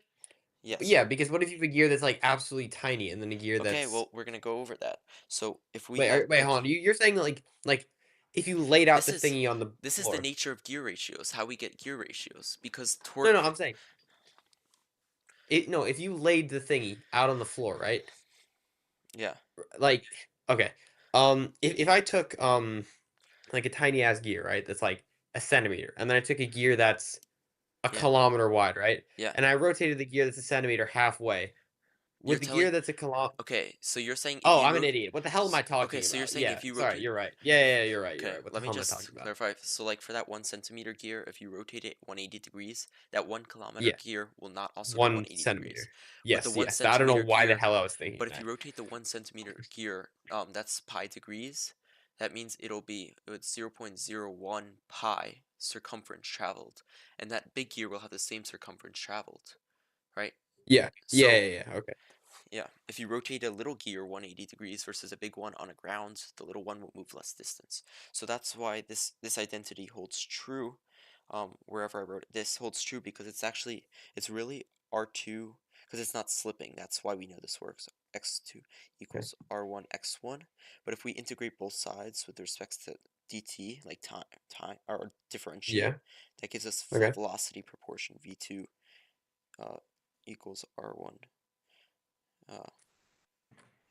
Yes. Yeah, because what if you have a gear that's like absolutely tiny and then a gear Okay, that's well, we're gonna go over that. So if we wait, have wait, like hold on. You're saying like if you laid out this the is thingy on the this is the floor. nature of gear ratios, how we get gear ratios, because No, torque. no, I'm saying no, if you laid the thingy out on the floor, right? Yeah, Like okay. If I took like a tiny ass gear, right? That's like a centimeter, and then I took a gear that's a yeah, kilometer wide, right? yeah. And I rotated the gear that's a centimeter halfway. with the gear telling that's a kilometer. okay, so you're saying if Oh, you I'm an idiot. What the hell am I talking okay, so you're about? saying Yeah, if you sorry, rotate you're right. Yeah, you're right. You're okay, right. What the let me hell am I talking just about? clarify. So like for that 1 centimeter gear, if you rotate it 180 degrees, that 1 kilometer Yeah, gear will not also go 1 180 degrees. centimeter. But the Yes, one yes. I don't know centimeter why the gear, hell I was thinking but if you that. rotate the 1 centimeter gear, that's pi degrees. That means it's 0.01 pi circumference traveled, and that big gear will have the same circumference traveled, right? Yeah, So okay. yeah, if you rotate a little gear 180 degrees versus a big one on a ground, the little one will move less distance. So that's why this identity holds true. Wherever I wrote it, this holds true because it's really R2 because it's not slipping. That's why we know this works. X2 Okay. equals R1 X1. But if we integrate both sides with respect to dt, like time or differentiate, Yeah, that gives us okay. velocity proportion v2 equals R1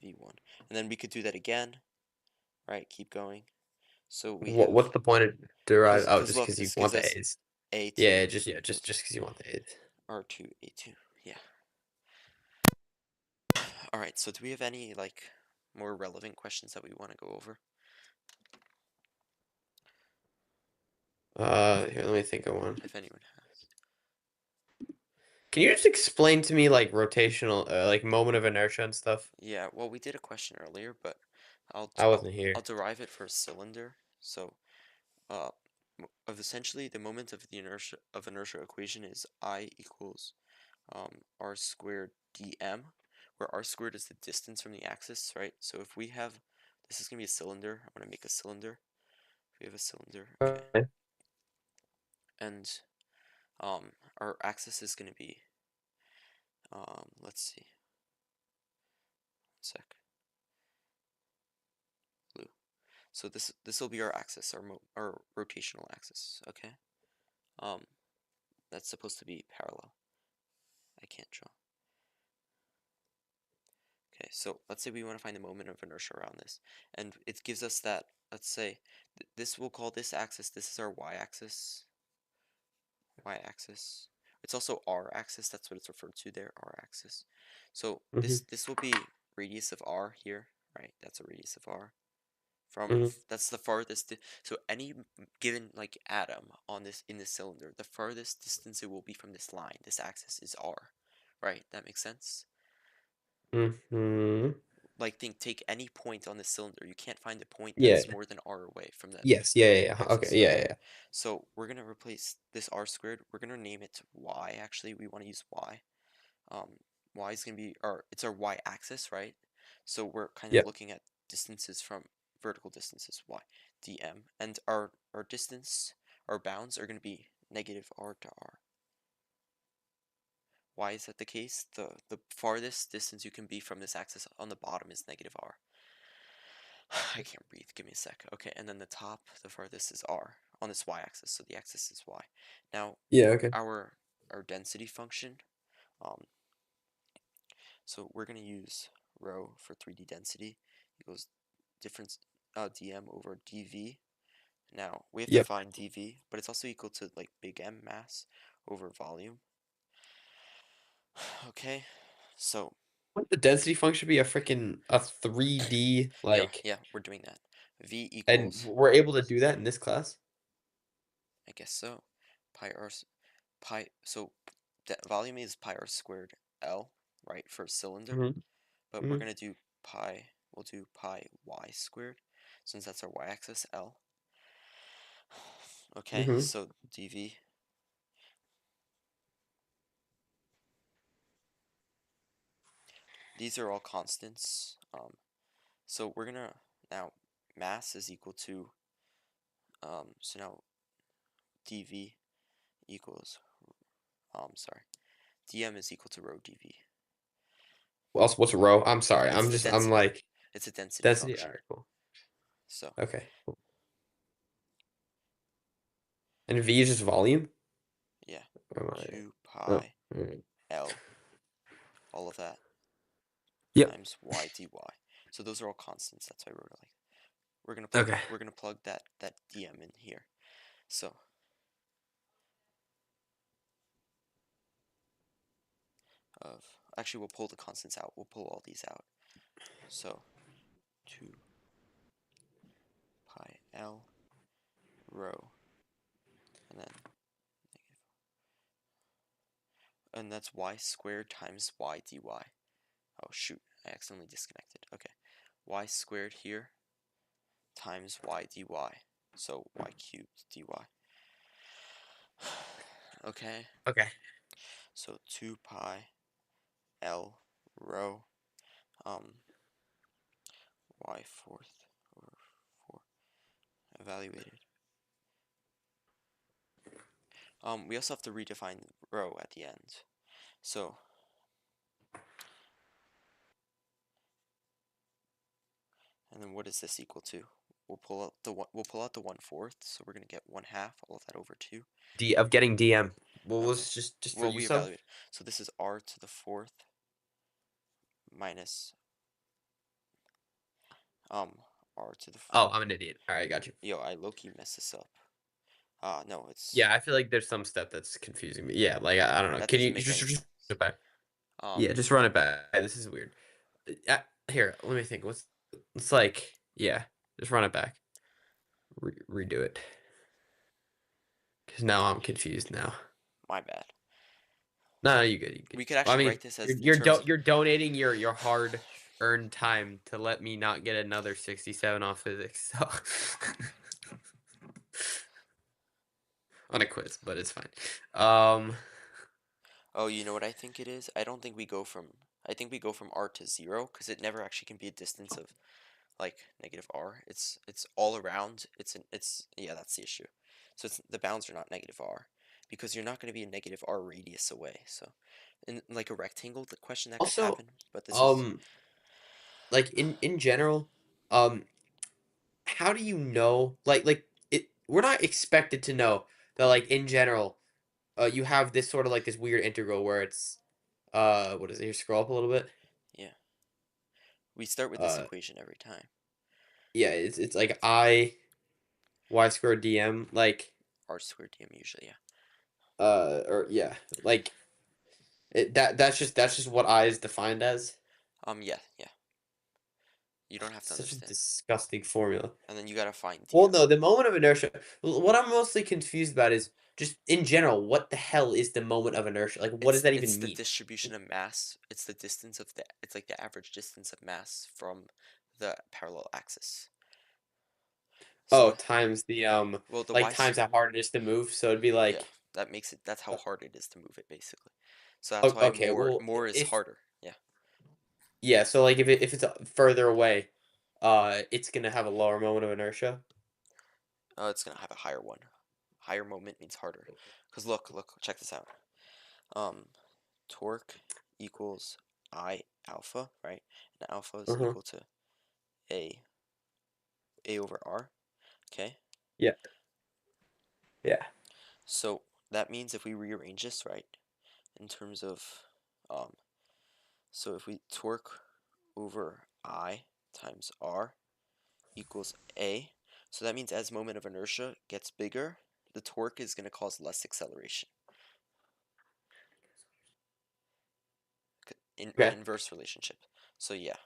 v1. And then we could do that again, right? Keep going. So we have What's the point of derive? Oh, because just look, because you this gives want the us A's. A2 Yeah, just equals because you want the A's. R2 A2. Yeah. All right. So do we have any like more relevant questions that we want to go over? Here, let me think of one. If anyone has. Can you just explain to me like rotational, like moment of inertia and stuff? Yeah. Well, we did a question earlier, but I wasn't here. I'll derive it for a cylinder. So of essentially the moment of the inertia equation is I equals r squared dm, where r squared is the distance from the axis, right? So if we have, this is going to be a cylinder. I'm going to make a cylinder. We have a cylinder, okay. And our axis is going to be, let's see, 1 sec. Blue. So this will be our axis, our rotational axis, okay? That's supposed to be parallel. I can't draw. Okay, so let's say we want to find the moment of inertia around this, and it gives us that, let's say, this, we'll call this axis, this is our y-axis, y-axis. It's also r-axis, that's what it's referred to there, r-axis. So this will be radius of r here, right? That's a radius of r. That's the farthest, so any given like atom on this, in this cylinder, the farthest distance it will be from this line, this axis, is r, right? That makes sense? Like take any point on the cylinder, you can't find a point Yeah. that's more than r away from that Yes. Yeah. axis. Okay. Yeah. So we're gonna replace this r squared, we're gonna name it y. Actually, we want to use y. Y is gonna be it's our y-axis, right? So we're kind of Yep. looking at distances from vertical distances, y, dm, and our distance, our bounds are gonna be negative r to r. Why is that the case? The farthest distance you can be from this axis on the bottom is negative r. I can't breathe. Give me a sec. Okay, and then the top, the farthest is r on this y-axis, so the axis is y. Now, Yeah. Okay. our density function, so we're gonna use rho for 3D density equals difference dm over dv. Now we have to Yep. find dv, but it's also equal to like big M mass over volume. Okay, so Wouldn't the density function be a 3D like? yeah, we're doing that. V And equals, we're able to do that in this class. I guess so, pi r pi. So that volume is pi r squared L, right, for a cylinder. But we're gonna do pi. We'll do pi y squared, since that's our y-axis L. Okay, so dv. These are all constants. So we're gonna now mass is equal to so now dv equals sorry, dm is equal to rho dv. What's rho? I'm sorry. It's the I'm density. like It's a density density. function. Alright, cool. So Okay. Cool. And V is just volume. yeah, Or am 2 Oh, pi alright. L, all of that Yep. times y dy. So those are all constants. That's why I wrote it like. Okay. We're gonna plug that dm in here. So of, actually we'll pull the constants out. We'll pull all these out. So 2 pi L rho, and then that's y squared times y dy. Oh shoot, I accidentally disconnected. Okay, y squared here times y dy. So y cubed dy. Okay, Okay. so 2 pi L rho y fourth over 4 evaluated. We also have to redefine rho at the end. So and then what is this equal to? We'll pull out the 1/4, so we're gonna get 1/2 all of that over 2. Of getting DM. Well, Okay. let's just for Well, you, we so. evaluate. So this is r to the 4th minus r to the Oh, I'm an idiot. All right, got you. Yo, I low-key messed this up. No, it's Yeah, I feel like there's some step that's confusing me. Yeah, like I don't know. that Can you doesn't make any just sense. run it back? Um, Yeah, just run it back. This is weird. Here, let me think. It's like, yeah, just run it back. Redo it. Because now I'm confused now. my bad. No, you good. You good. We could Well, I actually mean, write this as in you're terms of you're donating your hard earned time to let me not get another 67 off physics. So on a quiz, but it's fine. Oh, you know what I think it is? I don't think we go from I think we go from r to 0 because it never actually can be a distance of like negative r. It's all around. It's yeah, that's the issue. So the bounds are not negative r because you're not going to be a negative r radius away. So in like a rectangle, the question that could Also, happen, but this is like in general, how do you know? Like it? We're not expected to know that. Like in general, you have this sort of like this weird integral where it's what is it? Here, scroll up a little bit. yeah. We start with this Uh, equation every time. yeah, it's like I y squared dm like R squared dm usually, yeah. or yeah like that's just what I is defined as. Yeah, yeah. You don't have to Such a understand. disgusting formula. And then you gotta find Well, dm. no, the moment of inertia. What I'm mostly confused about is just in general, what the hell is the moment of inertia? Like, what does that It's even the mean? distribution of mass. It's the distance of it's like the average distance of mass from the parallel axis. Oh, So, times the well, the like y times how hard it is to move. So it'd be yeah, like, that makes it that's how hard it is to move it basically. So that's oh, why okay, well, more is if harder. Yeah. yeah, so like if it's further away, it's gonna have a lower moment of inertia. It's gonna have a higher one. Higher moment means harder. Cause look, check this out. Um, torque equals I alpha, right? And alpha is Uh-huh. equal to a over r. Okay. Yeah. Yeah. So that means if we rearrange this, right, in terms of, um, so if we torque over I times r equals a, so that means as moment of inertia gets bigger, the torque is going to cause less acceleration. Okay. Inverse relationship. So yeah.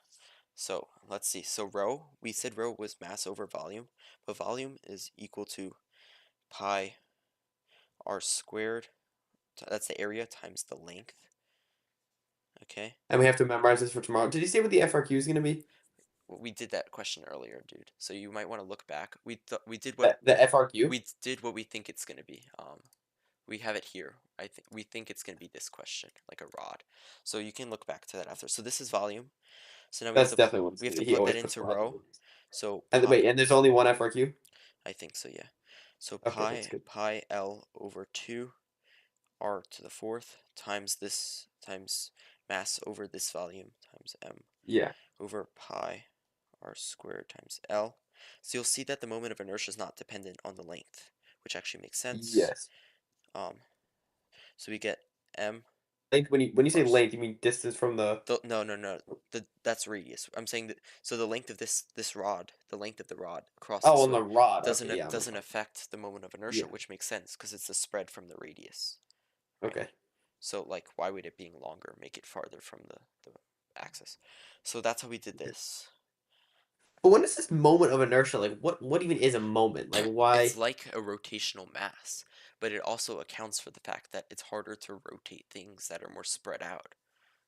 So let's see. So rho, we said rho was mass over volume, but volume is equal to pi r squared. That's the area times the length. Okay. And we have to memorize this for tomorrow. Did you say what the FRQ is gonna be? We did that question earlier, dude. So you might want to look back. We did The FRQ? we did what we think it's gonna be. We have it here. I think we think it's gonna be this question, like a rod. So you can look back to that after. So this is volume. So now That's definitely what we have to he put always that puts into rod. rho. So And wait, and there's only one FRQ? I think so, yeah. So Okay, that's good. pi L over 2 r to the 4th times this times mass over this volume times m Yeah. over pi r squared times L. So you'll see that the moment of inertia is not dependent on the length, which actually makes sense. Yes. So we get m. Length, when you say r length, you mean distance from the. no. That's radius. I'm saying that so the length of this rod, the length of the rod across Oh, this on the way rod. Okay, yeah, on doesn't the rod. affect the moment of inertia, Yeah. which makes sense because it's the spread from the radius. Right. Okay. So like, why would it being longer make it farther from the axis? So that's how we did this. But when is this moment of inertia? Like, what even is a moment? Like, why? It's like a rotational mass, but it also accounts for the fact that it's harder to rotate things that are more spread out.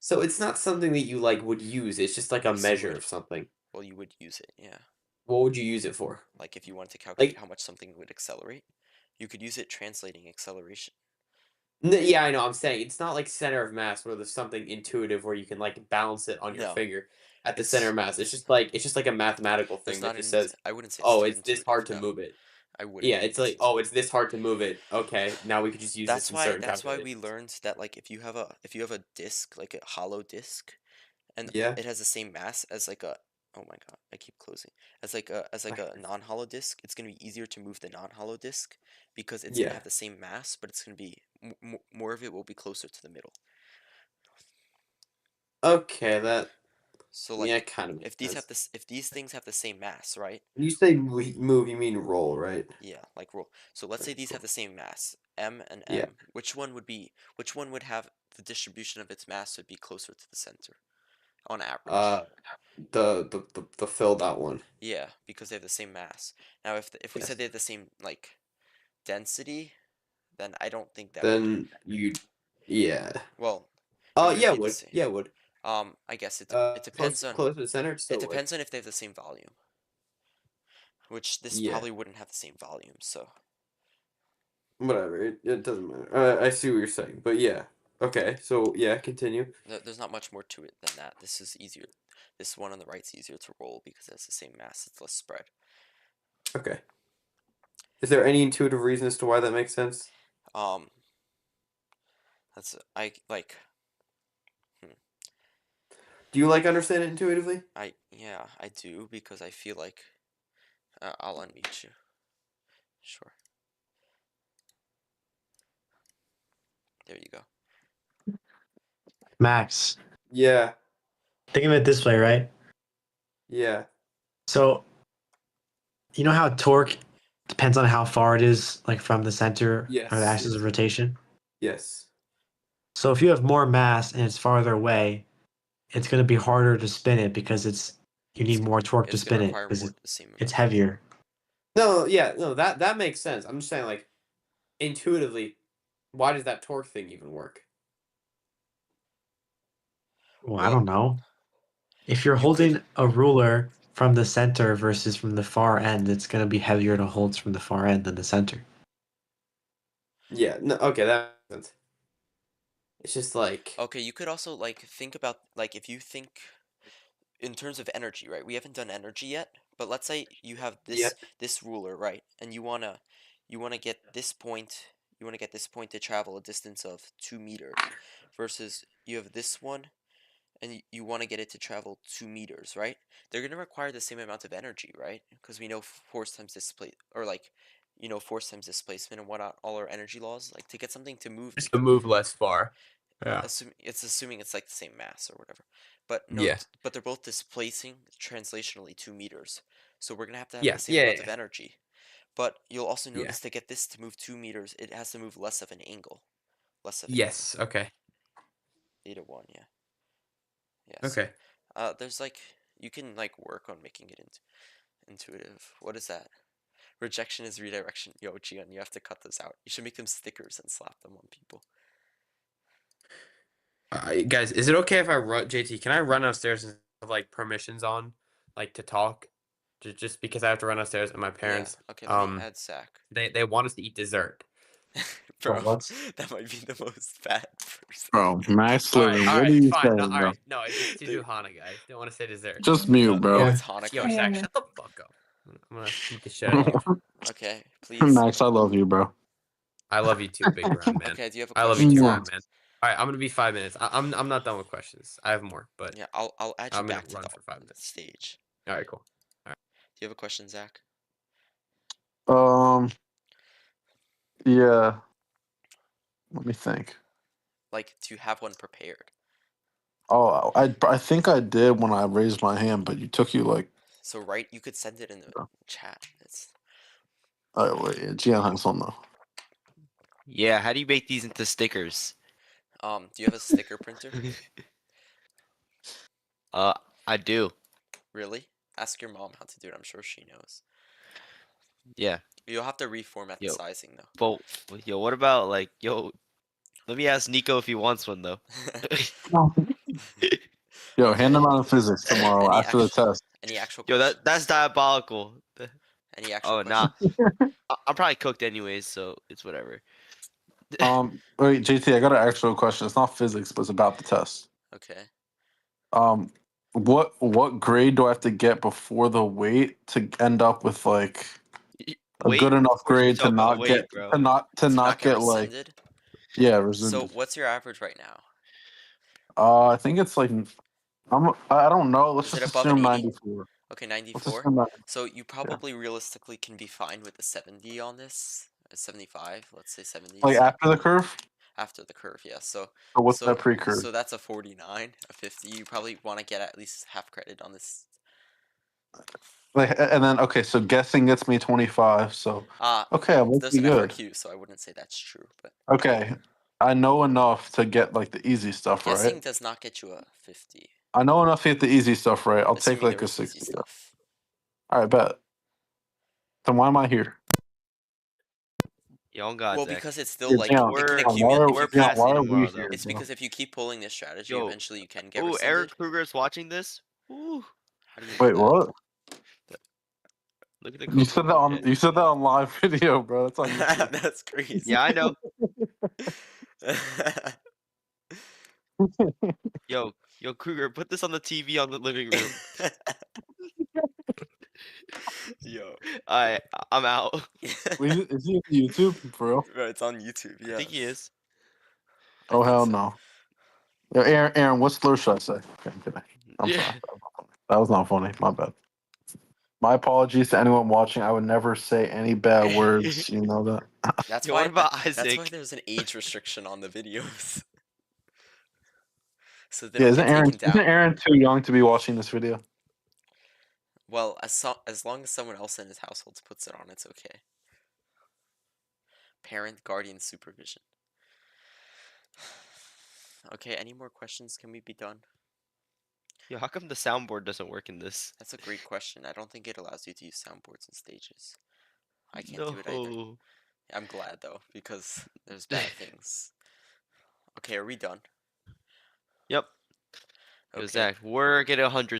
So it's not something that you like would use. It's just like a Yes, you measure would. of something. Well, you would use it, yeah. What would you use it for? Like if you wanted to calculate Like, how much something would accelerate, you could use it translating acceleration. yeah, I know. I'm saying it's not like center of mass where there's something intuitive where you can like balance it on your No, finger at the it's center of mass. It's just like a mathematical there's thing that not just an. says, I wouldn't say it's oh, it's this intuitive. hard to No, move it. I wouldn't. Yeah, it's like, oh, it's this hard to move it. Okay, now we could just use this in certain That's why we calculations. learned that like if you have a disc, like a hollow disc, and Yeah, it has the same mass as like a, oh my god, I keep closing, as like a non-hollow disc, it's gonna be easier to move the non-hollow disc because it's gonna yeah. have the same mass, but it's gonna be more of it will be closer to the middle. Okay, that So yeah, like kind of makes sense. if these things have the same mass, right? When you say move, you mean roll, right? Yeah, like roll. So let's say these have the same mass, m and Yeah. m. Which one would have the distribution of its mass would be closer to the center on average? The filled out one. Yeah, because they have the same mass. Now if we Yes. said they have the same like density, then I don't think that would. Then you, yeah. Well, Oh, it wouldn't yeah, be it the would. same. Yeah, it would. I guess it Close depends on close to the center, it still would. if they have the same volume, which this Yeah. probably wouldn't have the same volume. So Whatever. It doesn't matter. I see what you're saying, but yeah. Okay, so yeah, continue. there's not much more to it than that. This is easier. This one on the right's easier to roll because it has the same mass. It's less spread. Okay. Is there any intuitive reason as to why that makes sense? That's I like. Do you like understand it intuitively? Yeah, I do because I feel like I'll unmute you. Sure. There you go. Max, Yeah. think of it this way, right? Yeah. So, you know how torque depends on how far it is, like from the center Yes, or the axis of yes. rotation? Yes. So, if you have more mass and it's farther away, it's going to be harder to spin it because you need more torque to It's gonna spin it require because more the same it's amount. heavier. No, yeah, no, that makes sense. I'm just saying, like, intuitively, why does that torque thing even work? Well, I Well, don't know. If you're you holding could. a ruler from the center versus from the far end, it's going to be heavier to hold from the far end than the center. Yeah, no, okay, that makes sense. It's just like, Okay, you could also like think about like if you think in terms of energy, right? We haven't done energy yet, but let's say you have yeah, this ruler, right? And you wanna get this point to travel a distance of 2 meters, versus you have this one and you want to get it to travel 2 meters, right? They're gonna require the same amount of energy, right? Because we know force times displacement, or like, force times displacement and whatnot, all our energy laws. Like to get something to move, just to move less far. Yeah. assuming it's like the same mass or whatever. But no, Yeah. but they're both displacing translationally 2 meters. So we're gonna have to have Yeah, the same yeah, amount of yeah. energy. But you'll also Yeah. notice to get this to move 2 meters, it has to move less of an angle. Less of an Yes, okay. angle. 8 to 1, yeah. Yeah, Okay. so there's like you can like work on making it intuitive. What is that? Rejection is redirection. Yo, Gian, you have to cut this out. You should make them stickers and slap them on people. Guys, is it okay if I run, JT, can I run upstairs and have like permissions on, like to talk? Just because I have to run upstairs and my parents, Yeah. Okay, let me add Zach. they want us to eat dessert. Bro, what? that might be the most bad person. Bro, Max All right, living. all What are right, you fine. No, saying, all bro? right. No, it's to do Hana, guys. Don't want to say dessert. Just mute, bro. Oh, Yeah. it's Yo, Hanukkah. Zach, shut the fuck up. I'm gonna beat the shit out of you. Okay, please. Max, I love you, bro. I love you too, big brown man. Okay, do you have a I love you question, too, Mwah. Zach? big man. All right, I'm gonna be 5 minutes. I'm not done with questions. I have more, but Yeah, I'll add you I'm gonna back to run the for 5 minutes. stage. All right, cool. Do you have a question, Zach? Yeah. Let me think. Like, do you have one prepared? Oh, I think I did when I raised my hand, but you took like. So you could send it in the chat. It's Oh wait, Gian has one though. Yeah, how do you make these into stickers? Do you have a sticker printer? I do. Really? Ask your mom how to do it. I'm sure she knows. Yeah. You'll have to reformat the Yo. sizing though. Yo, what about like let me ask Nico if he wants one though. Yo, Okay. hand them out in physics tomorrow Any after the actual test. any actual Yo, questions? that's diabolical. Any actual Oh nah. questions? I'm probably cooked anyways, so it's whatever. Wait, JT, I got an actual question. It's not physics, but it's about the test. Okay. What grade do I have to get before the weight to end up with like a Wait, good of enough course you grade to talk about not get weight, bro. to not to To not not get get like rescinded? So rescinded. what's your average right now? I think it's like I don't know. Let's Is it just above an assume 80? 94. Okay, Let's 94. assume that. So you probably realistically can be fine with a 70 on this. A 75, let's say 70. Like So after the curve. after the curve, yeah. So Or what's so that pre-curve? so that's a 49, a 50. You probably want to get at least half credit on this. Like and then okay, so guessing gets me 25. So okay, I might There's be an good. FRQ, so I wouldn't say that's true, but Okay, I know enough to get like the easy stuff guessing right. does not get you a 50. I know enough to get the easy stuff right. I'll take Assuming like there a was easy 60. stuff. All right, bet. Then why am I here? Yo, on God, Well, Zach. because it's still Yeah, like Dion, it can We're- accumulate. we're Dion, passing why are we tomorrow, here? though. It's because if you keep pulling this strategy, Yo. eventually you can get Oh, rescinded. Eric Kruger is watching this. Ooh, How do you know Wait, that? what? look at the You said that Coco on live video, bro. That's on YouTube. That's crazy. Yeah, I know. Yo, Kruger, put this on the TV on the living room. Yo. I'm out. Wait, is he on YouTube for real? Bro, it's on YouTube. I think he Yes. is. I Oh think hell so. no. Yo, Aaron, what slur should I say? Okay, I'm kidding. I'm Yeah. sorry. That was not funny. My bad. My apologies to anyone watching. I would never say any bad words. You know that. That's Yo, why what about that's why Isaac? there's an age restriction on the videos. So they Yeah, don't isn't get taken Isn't down. Aaron too young to be watching this video? Well, as long as someone else in his household puts it on, it's okay. Parent guardian supervision. Okay, any more questions? Can we be done? Yo, how come the soundboard doesn't work in this? That's a great question. I don't think it allows you to use soundboards and stages. I can't do it either. No. I'm glad though, because there's bad things. Okay, are we done? Yep. Yo, Okay. Zach, we're getting 100